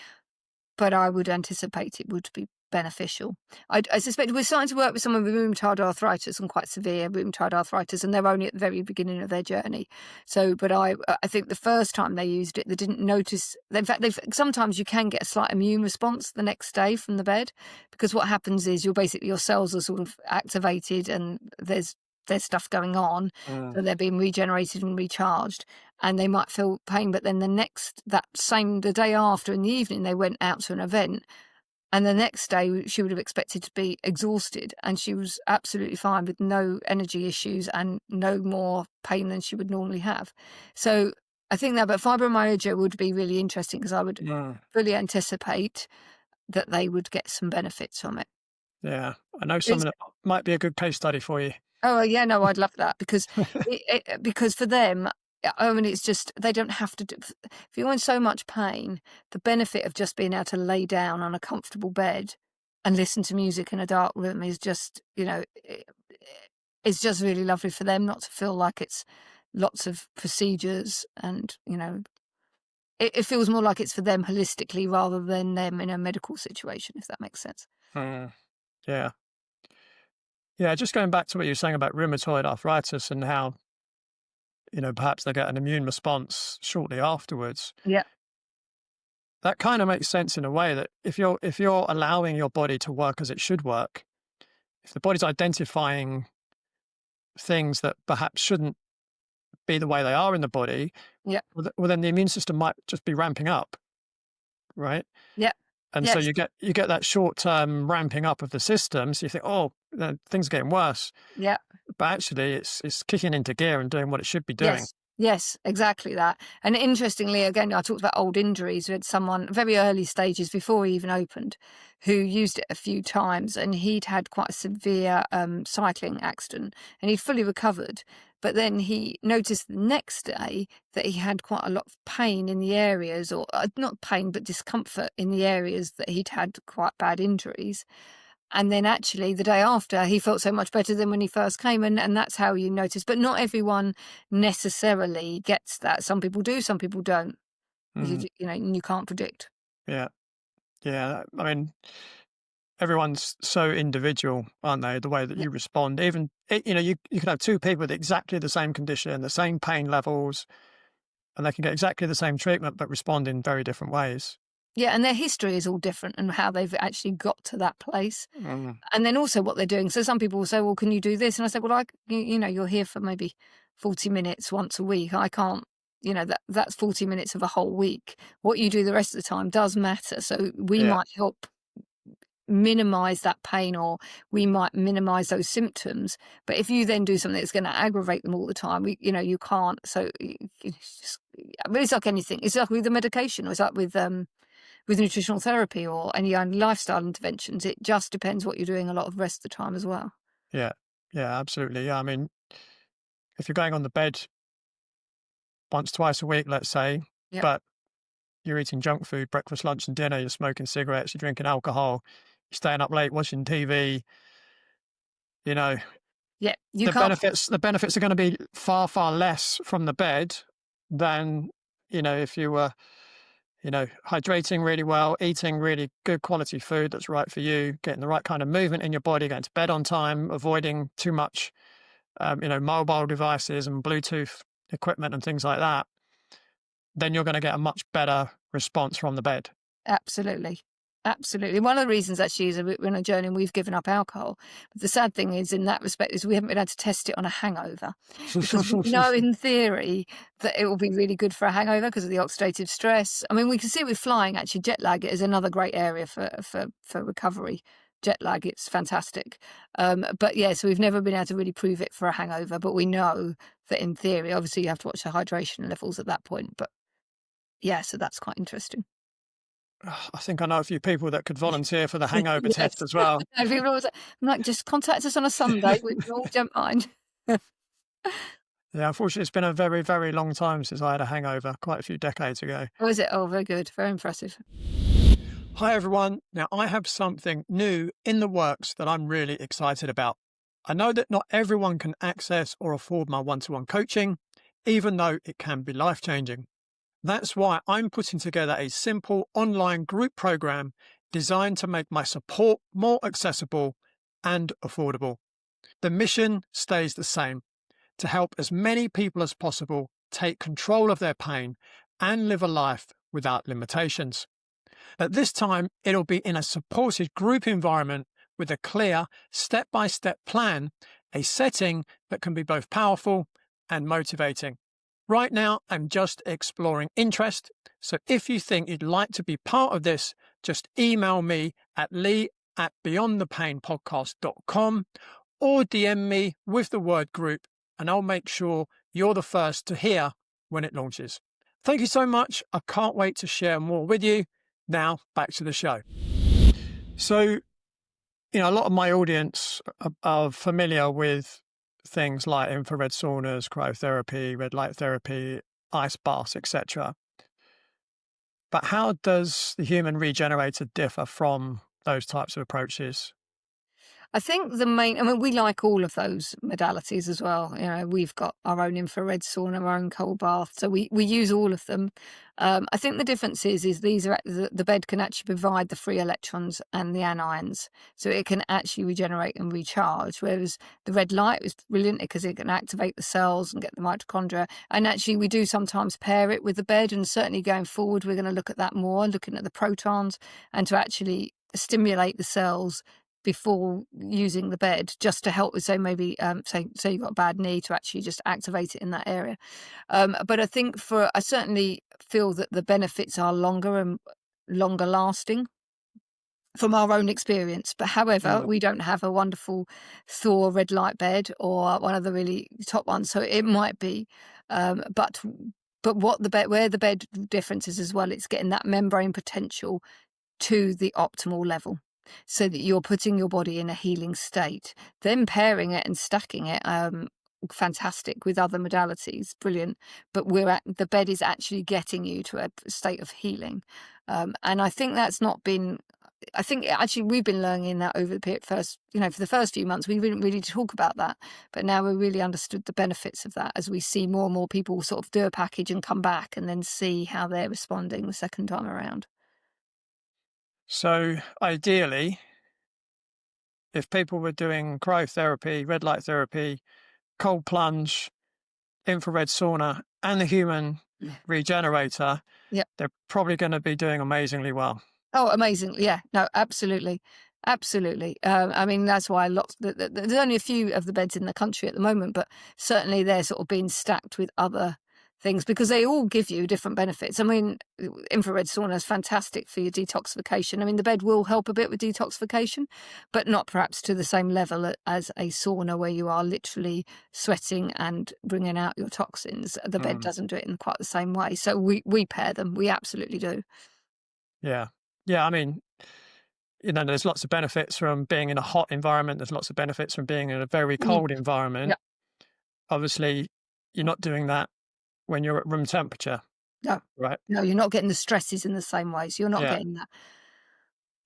but I would anticipate it would be beneficial. I suspect we're starting to work with someone with rheumatoid arthritis and quite severe rheumatoid arthritis, and they're only at the very beginning of their journey. So, but I think the first time they used it, they didn't notice. In fact, sometimes you can get a slight immune response the next day from the bed, because what happens is your cells are sort of activated, and there's there's stuff going on, Mm. so they're being regenerated and recharged, and they might feel pain. But then the day after in the evening, they went out to an event, and the next day she would have expected to be exhausted, and she was absolutely fine with no energy issues and no more pain than she would normally have. So I think that, but fibromyalgia would be really interesting because I would Mm. fully anticipate that they would get some benefits from it. Yeah, I know It's someone that might be a good case study for you. Oh, yeah, no, I'd love that because because for them, I mean, it's just they don't have to do if you're in so much pain, the benefit of just being able to lay down on a comfortable bed and listen to music in a dark room is just, it's just really lovely for them not to feel like it's lots of procedures and, it feels more like it's for them holistically rather than them in a medical situation, if that makes sense. Mm. Yeah. Yeah, just going back to what you were saying about rheumatoid arthritis and how, perhaps they get an immune response shortly afterwards. Yeah, That kind of makes sense in a way that if you're allowing your body to work as it should work, if the body's identifying things that perhaps shouldn't be the way they are in the body, yeah, well then the immune system might just be ramping up, right? yeah, And so yes, you get that short-term ramping up of the system. So you think, oh, things are getting worse, yeah. but actually it's kicking into gear and doing what it should be doing. Yes, yes, exactly that. And interestingly, again, I talked about old injuries. We had someone very early stages before he even opened who used it a few times, and he'd had quite a severe cycling accident and he'd fully recovered. But then he noticed the next day that he had quite a lot of pain in the areas, or not pain, but discomfort in the areas that he'd had quite bad injuries. And then actually the day after, he felt so much better than when he first came, and that's how you notice. But not everyone necessarily gets that. Some people do, some people don't. Mm, And you can't predict. yeah, yeah. I mean, everyone's so individual, aren't they? The way that Yeah, you respond, even you can have two people with exactly the same condition, the same pain levels, and they can get exactly the same treatment, but respond in very different ways. yeah, and their history is all different and how they've actually got to that place. Mm, And then also what they're doing. So some people will say, well, can you do this? And I say, well, you're here for maybe 40 minutes once a week. I can't, that's 40 minutes of a whole week. What you do the rest of the time does matter. So we yeah, might help minimize that pain, or we might minimize those symptoms. But if you then do something that's going to aggravate them all the time, you can't. So it's just, I mean, it's like anything. It's like with the medication, or it's like with nutritional therapy or any lifestyle interventions. It just depends what you're doing a lot of the rest of the time as well. yeah, yeah, absolutely. Yeah, I mean, if you're going on the bed once, twice a week, let's say, Yeah. but you're eating junk food, breakfast, lunch, and dinner, you're smoking cigarettes, you're drinking alcohol, you're staying up late watching TV, you know, Yeah. You the can't. benefits are going to be far, far less from the bed than, if you were, hydrating really well, eating really good quality food that's right for you, getting the right kind of movement in your body, getting to bed on time, avoiding too much, mobile devices and Bluetooth equipment and things like that, then you're going to get a much better response from the bed. Absolutely. Absolutely. One of the reasons actually is we're on a journey and we've given up alcohol. But the sad thing is in that respect is we haven't been able to test it on a hangover, because we know in theory that it will be really good for a hangover because of the oxidative stress. I mean, we can see it with flying actually. Jet lag is another great area for recovery. Jet lag, it's fantastic. But yeah, so we've never been able to really prove it for a hangover, but we know that in theory, obviously you have to watch the hydration levels at that point. But yeah, so that's quite interesting. I think I know a few people that could volunteer for the hangover Yes. test as well. No, people always I'm like, "Just contact us on a Sunday, we all don't mind." Yeah, unfortunately, it's been a very, very long time since I had a hangover, quite a few decades ago. Oh, is it? Oh, very good. Very impressive. Hi, everyone. Now, I have something new in the works that I'm really excited about. I know that not everyone can access or afford my one-to-one coaching, even though it can be life-changing. That's why I'm putting together a simple online group program designed to make my support more accessible and affordable. The mission stays the same: to help as many people as possible take control of their pain and live a life without limitations. At this time, it'll be in a supported group environment with a clear step-by-step plan a setting that can be both powerful and motivating. Right now, I'm just exploring interest. So if you think you'd like to be part of this, just email me at lee@beyondthepainpodcast.com or DM me with the word group, and I'll make sure you're the first to hear when it launches. Thank you so much. I can't wait to share more with you. Now, back to the show. So, a lot of my audience are familiar with things like infrared saunas, cryotherapy, red light therapy, ice baths, etc. But how does the human regenerator differ from those types of approaches? I think we like all of those modalities as well. We've got our own infrared sauna, our own cold bath, so we use all of them. I think the difference is these are the bed can actually provide the free electrons and the anions, so it can actually regenerate and recharge. Whereas the red light is brilliant because it can activate the cells and get the mitochondria. And actually, we do sometimes pair it with the bed, and certainly going forward, we're going to look at that more, looking at the protons and to actually stimulate the cells before using the bed, just to help with, say, maybe say you've got a bad knee, to actually just activate it in that area. But I think I certainly feel that the benefits are longer and longer lasting from our own experience. But however, we don't have a wonderful Thor red light bed or one of the really top ones, so it might be. But where the bed difference is as well, it's getting that membrane potential to the optimal level, so that you're putting your body in a healing state. Then pairing it and stacking it, fantastic, with other modalities, brilliant. But the bed is actually getting you to a state of healing, and I think that's not been. I think actually we've been learning that over the for the first few months we didn't really talk about that, but now we really understood the benefits of that as we see more and more people sort of do a package and come back and then see how they're responding the second time around. So ideally, if people were doing cryotherapy, red light therapy, cold plunge, infrared sauna, and the human regenerator, Yep. they're probably going to be doing amazingly well. Oh, amazing. Yeah, no, absolutely. Absolutely. That's why there's only a few of the beds in the country at the moment, but certainly they're sort of being stacked with other things because they all give you different benefits. Infrared sauna is fantastic for your detoxification. The bed will help a bit with detoxification, but not perhaps to the same level as a sauna where you are literally sweating and bringing out your toxins. The bed doesn't do it in quite the same way. So we pair them. We absolutely do. Yeah. Yeah. There's lots of benefits from being in a hot environment. There's lots of benefits from being in a very cold environment. Yeah. Obviously, you're not doing that when you're at room temperature. No. Right. No, you're not getting the stresses in the same way. So you're not getting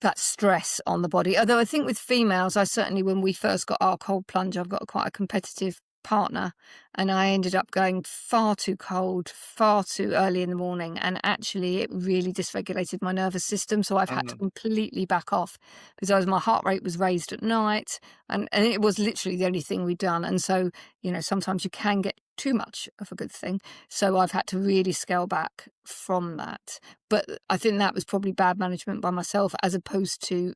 that stress on the body. Although I think with females, when we first got our cold plunge, I've got quite a competitive partner, and I ended up going far too cold, far too early in the morning, and actually it really dysregulated my nervous system. So I've had to completely back off because my heart rate was raised at night, and it was literally the only thing we'd done. And so, sometimes you can get too much of a good thing. So I've had to really scale back from that. But I think that was probably bad management by myself, as opposed to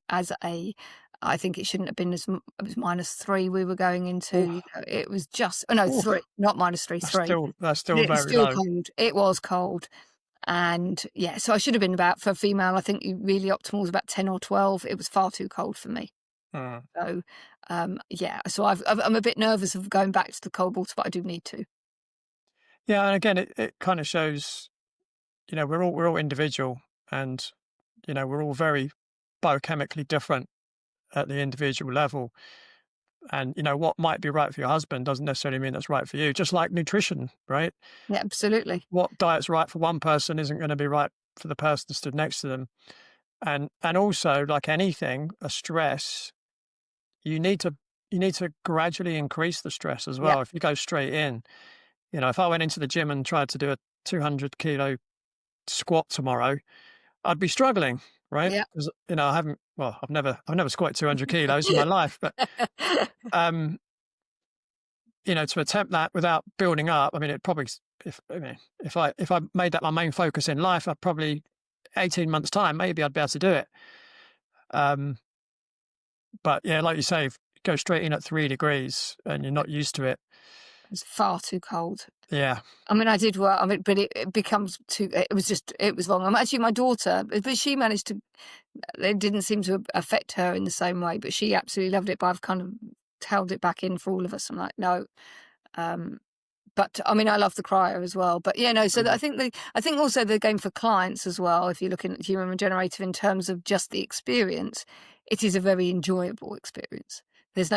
I think it shouldn't have been it was -3 we were going into. It was just 3, not -3, 3. That's still It was very still low. cold. It was cold. And so I should have been about, for a female, I think really optimal was about 10 or 12. It was far too cold for me. So, so I'm a bit nervous of going back to the cold water, but I do need to. Yeah, and again, it kind of shows, we're all individual, and we're all very biochemically different at the individual level. And what might be right for your husband doesn't necessarily mean that's right for you. Just like nutrition, right? Yeah, absolutely. What diet's right for one person isn't going to be right for the person stood next to them. And also, like anything, a stress, you need to gradually increase the stress as well. Yeah. If you go straight in, if I went into the gym and tried to do a 200 kilo squat tomorrow, I'd be struggling, right? Yeah. Because I've never squatted 200 kilos in my life, but to attempt that without building up, it probably, if I made that my main focus in life, I'd probably 18 months time, maybe I'd be able to do it. But yeah, like you say, go straight in at 3 degrees and you're not used to it. It's far too cold. Yeah. I mean, I did work. I mean, but it becomes too. It was wrong. Actually, my daughter, but she managed to. It didn't seem to affect her in the same way, but she absolutely loved it. But I've kind of held it back in for all of us. I'm like, no. Um, but I mean, I love the cryo as well. But yeah, no. So Mhm. I think also they're going for clients as well. If you're looking at Human Regenerator in terms of just the experience, it is a very enjoyable experience. There is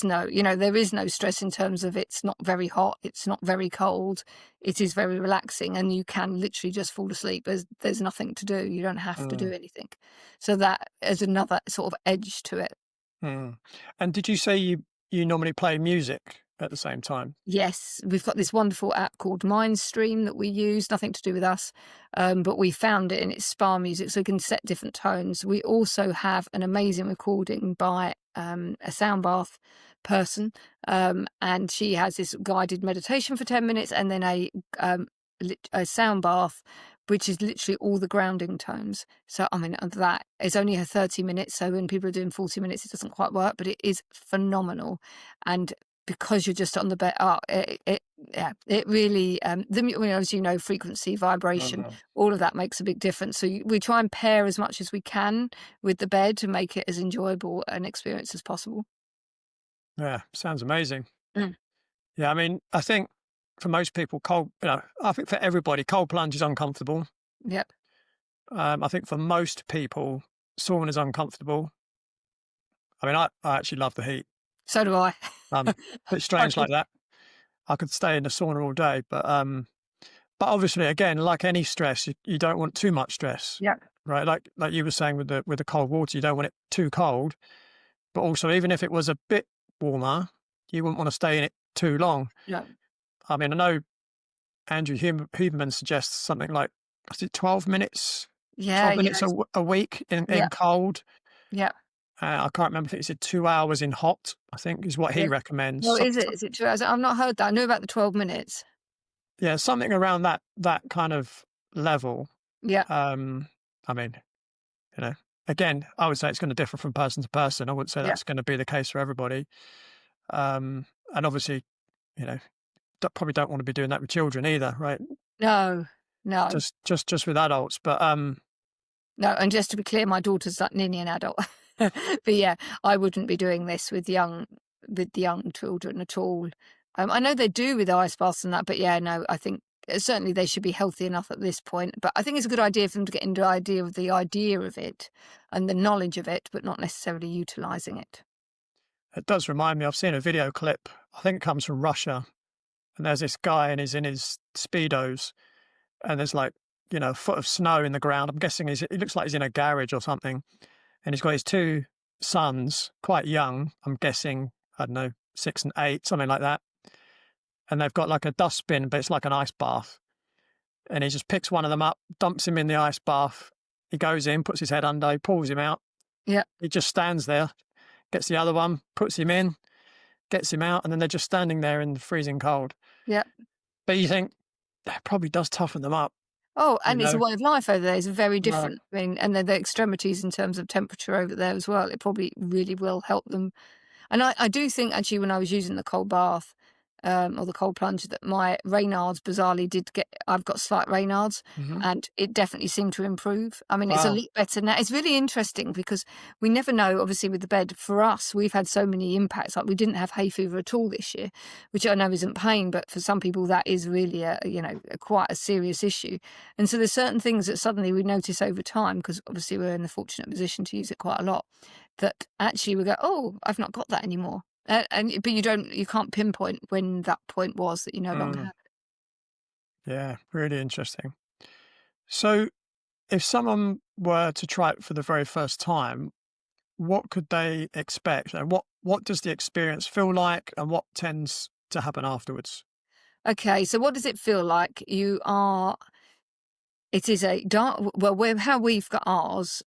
no, there is no stress in terms of it's not very hot, it's not very cold. It is very relaxing, and you can literally just fall asleep. There's nothing to do. You don't have to do Mm, anything. So that is another sort of edge to it. mm. And did you say you normally play music at the same time? Yes, we've got this wonderful app called Mindstream that we use, nothing to do with us, but we found it and it's spa music, so we can set different tones. We also have an amazing recording by a sound bath person, and she has this guided meditation for 10 minutes and then a sound bath, which is literally all the grounding tones. So, I mean, that is only a 30 minutes, so when people are doing 40 minutes, it doesn't quite work, but it is phenomenal. And because you're just on the bed. Yeah, it really, as you know, frequency, vibration, Mhm. all of that makes a big difference. So we try and pair as much as we can with the bed to make it as enjoyable an experience as possible. Yeah, sounds amazing. Mm. Yeah, I mean, I think for most people, I think for everybody, cold plunge is uncomfortable. Yep. I think for most people, sauna is uncomfortable. I mean, I actually love the heat. So do I. A bit I strange do. like that. I could stay in the sauna all day, but obviously, again, like any stress, you don't want too much stress, Yeah. right? Like you were saying with the cold water, you don't want it too cold, but also even if it was a bit warmer, you wouldn't want to stay in it too long. Yeah. I mean, I know Andrew Huberman suggests something like, is it 12 minutes? Yeah. 12 Yeah. minutes a week Yeah. in cold. Yeah. I can't remember if he said 2 hours in hot, I think is what he Yeah. recommends. Well, is it? Is it true? I've not heard that. I knew about the 12 minutes. Yeah, something around that kind of level. Yeah. Um, I mean, you know, again, I would say it's going to differ from person to person. I wouldn't say Yeah. that's going to be the case for everybody. And obviously, you know, probably don't want to be doing that with children either, right? No. No. Just with adults. But No, and just to be clear, my daughter's like nearly an adult. But yeah, I wouldn't be doing this with the young children at all. I know they do with ice baths and that, but yeah, no, I think certainly they should be healthy enough at this point. But I think it's a good idea for them to get into the idea of it and the knowledge of it, but not necessarily utilising it. it does remind me. I've seen a video clip. I think it comes from Russia, and there's this guy and he's in his speedos, and there's like a foot of snow in the ground. I'm guessing he looks like he's in a garage or something, and he's got his two sons, quite young. I'm guessing, I don't know, 6 and 8, something like that. And they've got like a dustbin, but it's like an ice bath. And he just picks one of them up, dumps him in the ice bath. He goes in, puts his head under, he pulls him out. Yeah, He just stands there, gets the other one, puts him in, gets him out, and then they're just standing there in the freezing cold. yeah. But you think that probably does toughen them up, Oh, you and it's a know? way of life over there. It's very Right. different. I mean, and then the extremities in terms of temperature over there as well. It probably really will help them. And I do think actually when I was using the cold bath, or the cold plunge, that my Raynaud's bizarrely I've got slight Raynaud's, Hmm. and it definitely seemed to improve. I mean, it's a Wow. lot better now. It's really interesting because we never know, obviously, with the bed. For us, we've had so many impacts. Like we didn't have hay fever at all this year, which I know isn't pain, but for some people that is really quite a serious issue. And so there's certain things that suddenly we notice over time, because obviously we're in the fortunate position to use it quite a lot, that actually we go, oh, I've not got that anymore. But you can't pinpoint when that point was that you no longer Mm. have it. Yeah, really interesting. So, if someone were to try it for the very first time, what could they expect? And what does the experience feel like, and what tends to happen afterwards? Okay, so what does it feel like? It is a dark. Well, how we've got ours.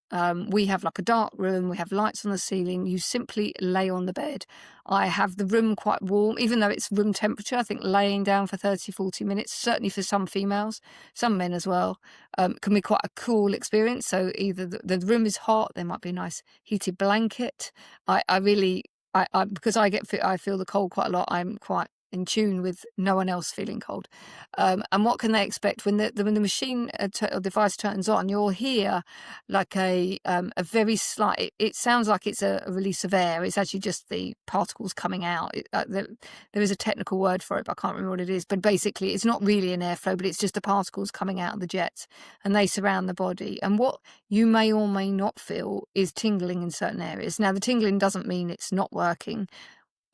We have like a dark room. We have lights on the ceiling. You simply lay on the bed. I have the room quite warm, even though it's room temperature. I think laying down for 30, 40 minutes, certainly for some females, some men as well, can be quite a cool experience. So either the room is hot, there might be a nice heated blanket. I really because I feel the cold quite a lot. I'm quite in tune with no one else feeling cold. And what can they expect when the machine or device turns on? You'll hear like a very slight. It sounds like it's a release of air. It's actually just the particles coming out. There is a technical word for it, but I can't remember what it is. But basically, it's not really an airflow, but it's just the particles coming out of the jets, and they surround the body. And what you may or may not feel is tingling in certain areas. Now, the tingling doesn't mean it's not working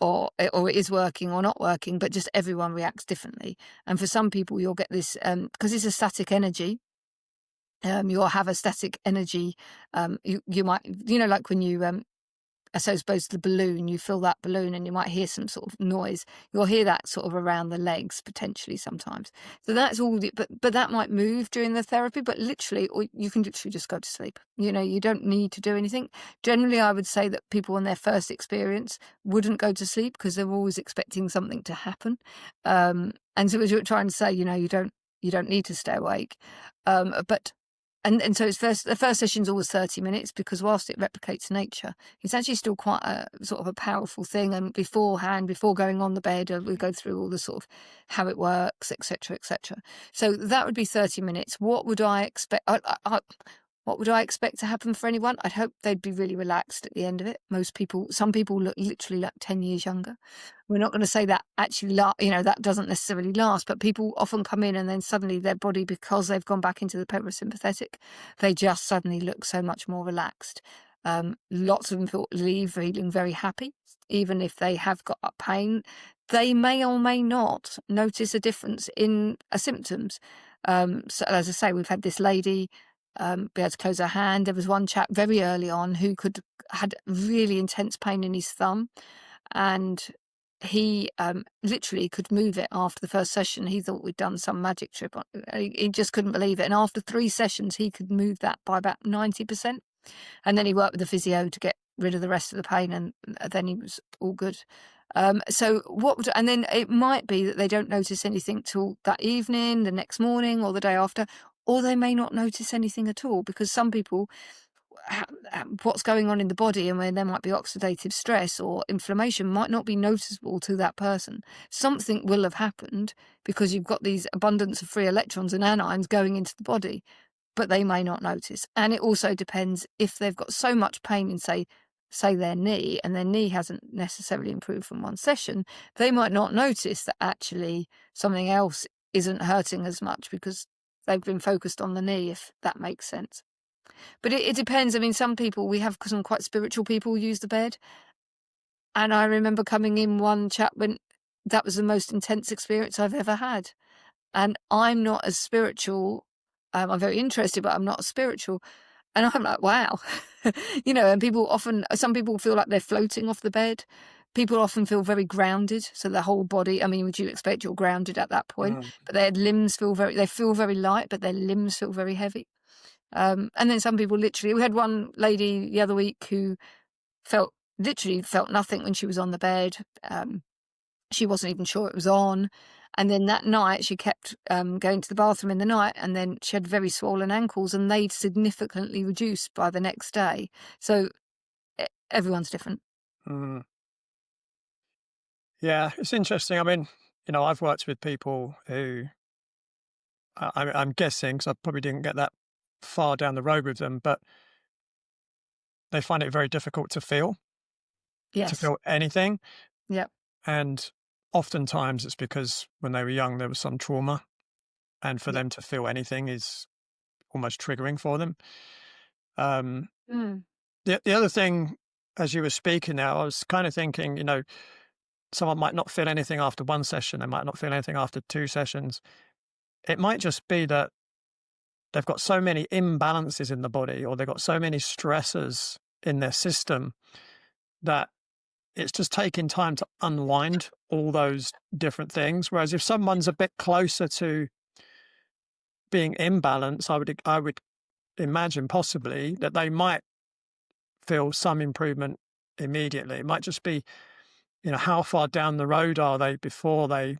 or it is working or not working, but just everyone reacts differently. And for some people, you'll get this because it's a static energy. You'll have a static energy. You might, like when you I suppose the balloon, you fill that balloon and you might hear some sort of noise. You'll hear that sort of around the legs potentially sometimes. So that's all, but that might move during the therapy, but literally, or you can literally just go to sleep. You don't need to do anything. Generally, I would say that people on their first experience wouldn't go to sleep because they're always expecting something to happen. And so as you're trying to say, you don't need to stay awake. But so the first session's always 30 minutes because whilst it replicates nature, it's actually still quite a sort of a powerful thing. And before going on the bed, we go through all the sort of how it works, etc., etc. So that would be 30 minutes. What would I expect? What would I expect to happen for anyone? I'd hope they'd be really relaxed at the end of it. Some people look literally like 10 years younger. We're not going to say that actually, that doesn't necessarily last, but people often come in and then suddenly their body, because they've gone back into the parasympathetic, they just suddenly look so much more relaxed. Lots of them leave feeling very happy, even if they have got pain. They may or may not notice a difference in symptoms. So as I say, we've had this lady be able to close her hand. There was one chap very early on who had really intense pain in his thumb, and he literally could move it after the first session. He thought we'd done some magic trick. He just couldn't believe it. And after 3 sessions, he could move that by about 90%. And then he worked with the physio to get rid of the rest of the pain, and then he was all good. And then it might be that they don't notice anything till that evening, the next morning, or the day after, or they may not notice anything at all because some people, what's going on in the body and where there might be oxidative stress or inflammation might not be noticeable to that person. Something will have happened because you've got these abundance of free electrons and anions going into the body, but they may not notice. And it also depends if they've got so much pain in, say their knee, and their knee hasn't necessarily improved from one session, they might not notice that actually something else isn't hurting as much because they've been focused on the knee, if that makes sense. But it depends. I mean, some people, we have some quite spiritual people use the bed. And I remember coming in one chap when that was the most intense experience I've ever had. And I'm not as spiritual. I'm very interested, but I'm not as spiritual. And I'm like, wow. And some people feel like they're floating off the bed. People often feel very grounded. So their whole body, I mean, would you expect you're grounded at that point? But their limbs feel very light, but their limbs feel very heavy. And then some people literally, we had one lady the other week who literally felt nothing when she was on the bed. She wasn't even sure it was on. And then that night she kept going to the bathroom in the night, and then she had very swollen ankles, and they'd significantly reduced by the next day. So everyone's different. Mm. Yeah, it's interesting. I mean, I've worked with people who I'm guessing, because I probably didn't get that far down the road with them, but they find it very difficult to feel Yes. anything. Yep. And oftentimes it's because when they were young, there was some trauma, and for them to feel anything is almost triggering for them. The other thing, as you were speaking now, I was kind of thinking, someone might not feel anything after one session. They might not feel anything after 2 sessions. It might just be that they've got so many imbalances in the body, or they've got so many stressors in their system that it's just taking time to unwind all those different things. Whereas if someone's a bit closer to being in balance, I would imagine possibly that they might feel some improvement immediately. It might just be, how far down the road are they before they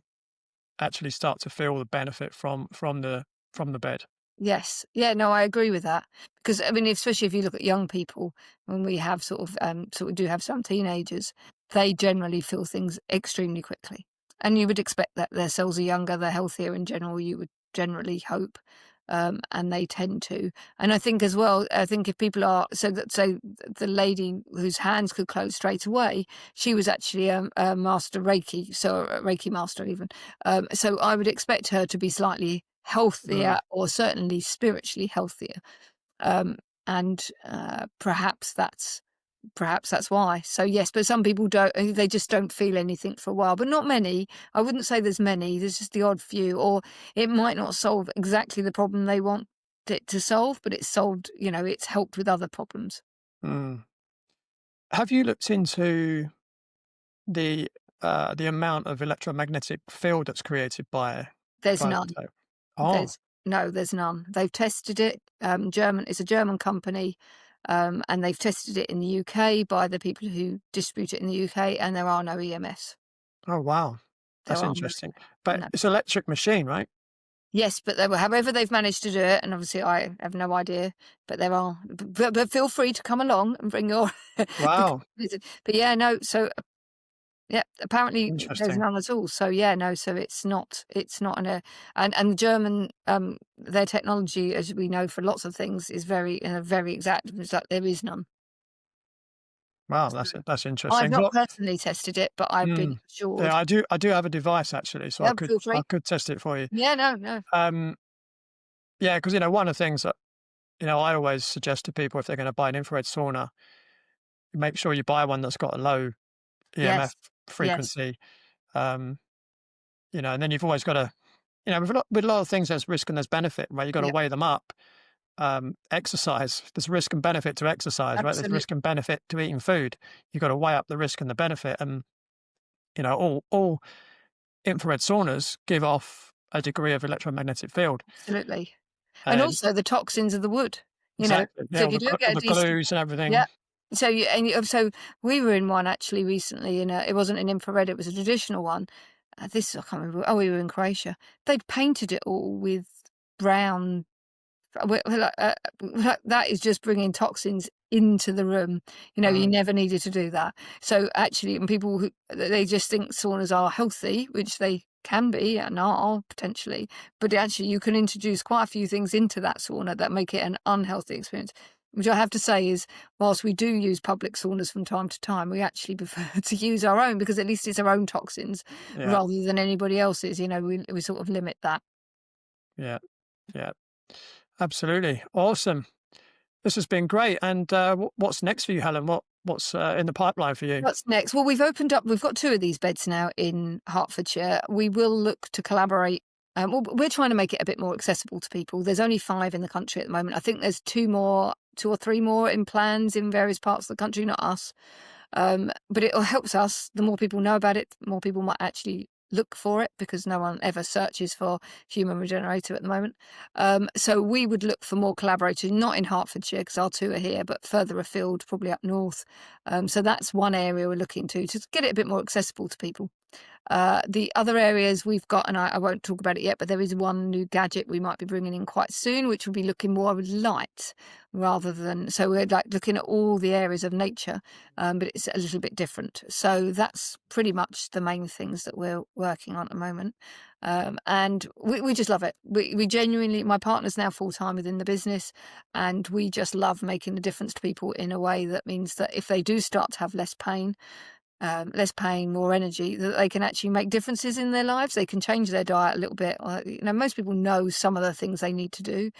actually start to feel the benefit from the bed. Yes. Yeah, no, I agree with that. Because, I mean, especially if you look at young people, when we have sort of do have some teenagers, they generally feel things extremely quickly. And you would expect that their cells are younger, they're healthier in general, you would generally hope. And they tend to. And I think as well, I think if people are so the lady whose hands could close straight away, she was actually a master Reiki, so a Reiki master even. So I would expect her to be slightly healthier, Mm. or certainly spiritually healthier. Um, and perhaps that's why. So yes, but some people don't. They just don't feel anything for a while, but not many. I wouldn't say there's many. There's just the odd few, or it might not solve exactly the problem they want it to solve, but it's solved. It's helped with other problems. Mm. Have you looked into the the amount of electromagnetic field that's created There's by the none. tape? Oh, There's none. They've tested it. It's a German company, and they've tested it in the UK by the people who distribute it in the UK, and there are no EMFs. oh wow, There that's are no. interesting. But No. it's an electric machine, right? Yes, but however they've managed to do it, and obviously I have no idea, but there are. But feel free to come along and bring your Wow, visit. But yeah, no. So yeah, apparently there's interesting. none at all. So yeah, no. So it's not and the German their technology, as we know for lots of things, is very exact. It's like there is none. Wow, So that's I've interesting. not So, personally tested it, but I've been yeah, assured. I do have a device actually, so Yeah, feel I free. could test it for you. Yeah, no, no. Um, yeah, because one of the things that I always suggest to people if they're going to buy an infrared sauna, make sure you buy one that's got a low EMF Yes, yes, frequency. Um, and then you've always got to, with a lot of things, there's risk and there's benefit, right? You've got to yeah, weigh them up. Exercise, there's risk and benefit to exercise, right? There's absolutely, risk and benefit to eating food. You've got to weigh up the risk and the benefit. And, all infrared saunas give off a degree of electromagnetic field. absolutely. And And also the toxins of the wood, you know. exactly, So yeah, if you don't all get a the decent. glues and everything. Yeah. So we were in one actually recently, it wasn't an infrared, it was a traditional one. I can't remember. Oh, we were in Croatia. They'd painted it all with brown. We're like, that is just bringing toxins into the room. You Mm, never needed to do that. So actually, and people who they just think saunas are healthy, which they can be and are potentially, but actually you can introduce quite a few things into that sauna that make it an unhealthy experience. Which I have to say is, whilst we do use public saunas from time to time, we actually prefer to use our own because at least it's our own toxins yeah, rather than anybody else's. We sort of limit that. yeah, yeah, absolutely, awesome. This has been great. And what's next for you, Helen? What's in the pipeline for you? What's next? Well, we've got 2 of these beds now in Hertfordshire. We will look to collaborate. Well, we're trying to make it a bit more accessible to people. There's only 5 in the country at the moment. I think there's 2 or 3 more in plans in various parts of the country, not us. But it helps us. The more people know about it, the more people might actually look for it because no one ever searches for Human Regenerator at the moment. So we would look for more collaborators, not in Hertfordshire because our 2 are here, but further afield, probably up north. So that's one area we're looking to get it a bit more accessible to people. The other areas we've got, and I won't talk about it yet, but there is one new gadget we might be bringing in quite soon, which will be looking more with light rather than. So we're like looking at all the areas of nature, but it's a little bit different. So that's pretty much the main things that we're working on at the moment. And we just love it. We genuinely, my partner's now full time within the business, and we just love making a difference to people in a way that means that if they do start to have less pain, more energy, that they can actually make differences in their lives. They can change their diet a little bit. Most people know some of the things they need to do.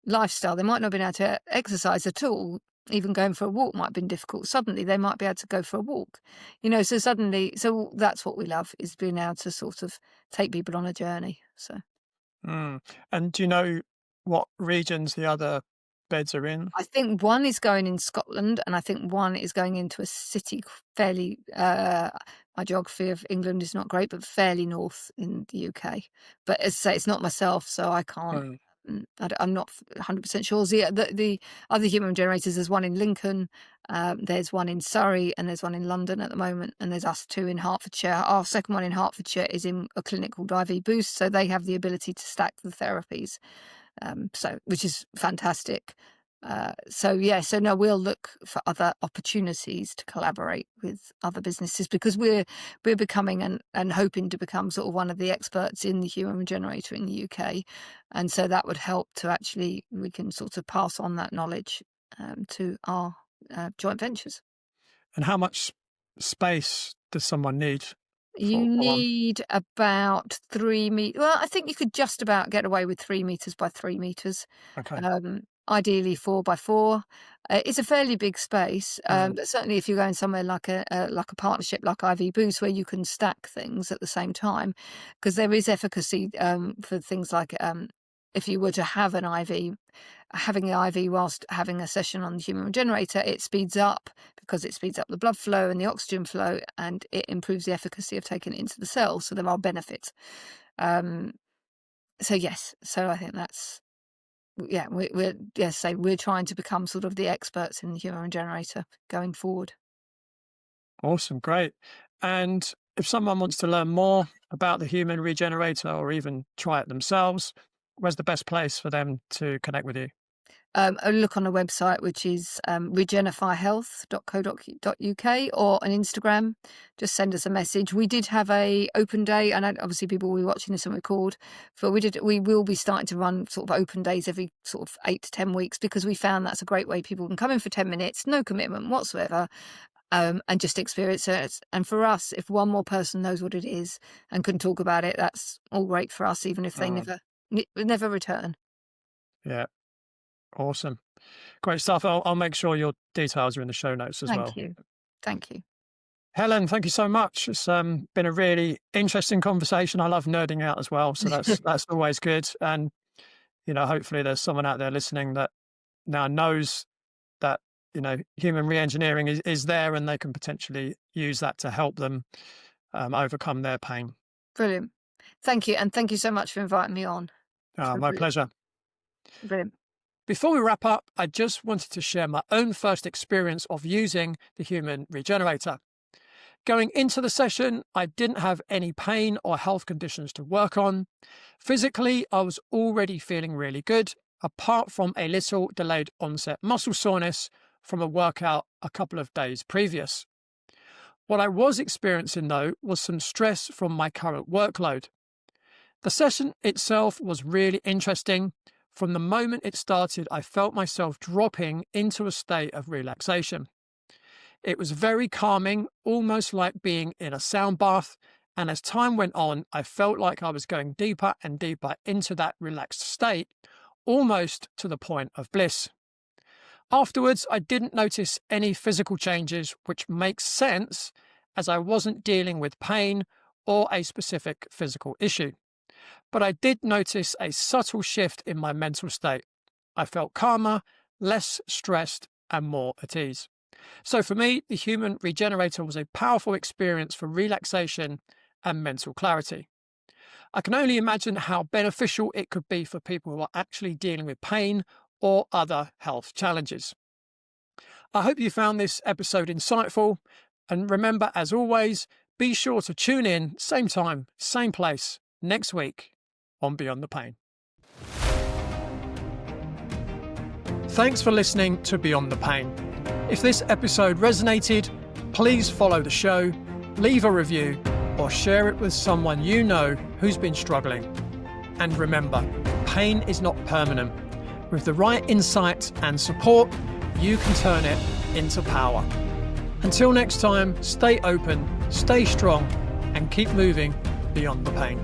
Lifestyle, they might not have been able to exercise at all. Even going for a walk might have been difficult. Suddenly they might be able to go for a walk. So that's what we love, is being able to sort of take people on a journey. So Mm. And do you know what regions the other beds are in? I think one is going in Scotland, and I think one is going into a city fairly. My geography of England is not great, but fairly north in the UK. But as I say, it's not myself, so I can't. Mm. I'm not 100% sure. The other human generators, there's one in Lincoln, there's one in Surrey, and there's one in London at the moment, and there's us 2 in Hertfordshire. Our second one in Hertfordshire is in a clinic called IV Boost, so they have the ability to stack the therapies, which is fantastic. So no, we'll look for other opportunities to collaborate with other businesses, because we're becoming and hoping to become sort of one of the experts in the Human Regenerator in the UK, and so that would help to actually, we can sort of pass on that knowledge to our joint ventures. And how much space does someone need You for one? need about 3 meters. Well, I think you could just about get away with 3 meters by 3 meters. Okay. Ideally 4 by 4. It's a fairly big space, Mm. but certainly if you're going somewhere like a partnership like IV Boost, where you can stack things at the same time, because there is efficacy for things like if you were to have an IV, having the IV whilst having a session on the Human Regenerator, it speeds up, because it speeds up the blood flow and the oxygen flow, and it improves the efficacy of taking it into the cells. So there are benefits. Um, so yes, so I think that's, yeah, we're trying to become sort of the experts in the Human Regenerator going forward. Awesome. Great. And if someone wants to learn more about the Human Regenerator or even try it themselves, where's the best place for them to connect with you? A look on a website, which is regenifyhealth.co.uk, or on Instagram. Just send us a message. We did have a open day, and obviously people will be watching this and record, but we will be starting to run sort of open days every sort of 8 to 10 weeks, because we found that's a great way people can come in for 10 minutes, no commitment whatsoever, and just experience it. And for us, if one more person knows what it is and can talk about it, that's all great for us, even if they Um, never return. yeah. Awesome. Great stuff. I'll make sure your details are in the show notes as Thank well. you. Thank you. Helen, thank you so much. It's been a really interesting conversation. I love nerding out as well, so that's always good. And hopefully there's someone out there listening that now knows that human re-engineering is there, and they can potentially use that to help them overcome their pain. Brilliant. Thank you. And thank you so much for inviting me on. My pleasure. Brilliant. Before we wrap up, I just wanted to share my own first experience of using the Human Regenerator. Going into the session, I didn't have any pain or health conditions to work on. Physically, I was already feeling really good, apart from a little delayed onset muscle soreness from a workout a couple of days previous. What I was experiencing, though, was some stress from my current workload. The session itself was really interesting. From the moment it started, I felt myself dropping into a state of relaxation. It was very calming, almost like being in a sound bath, and as time went on, I felt like I was going deeper and deeper into that relaxed state, almost to the point of bliss. Afterwards, I didn't notice any physical changes, which makes sense as I wasn't dealing with pain or a specific physical issue. But I did notice a subtle shift in my mental state. I felt calmer, less stressed, and more at ease. So for me, the Human Regenerator was a powerful experience for relaxation and mental clarity. I can only imagine how beneficial it could be for people who are actually dealing with pain or other health challenges. I hope you found this episode insightful, and remember, as always, be sure to tune in, same time, same place, next week on Beyond the Pain. Thanks for listening to Beyond the Pain. If this episode resonated, please follow the show, leave a review, or share it with someone you know who's been struggling. And remember, pain is not permanent. With the right insight and support, you can turn it into power. Until next time, stay open, stay strong, and keep moving beyond the pain.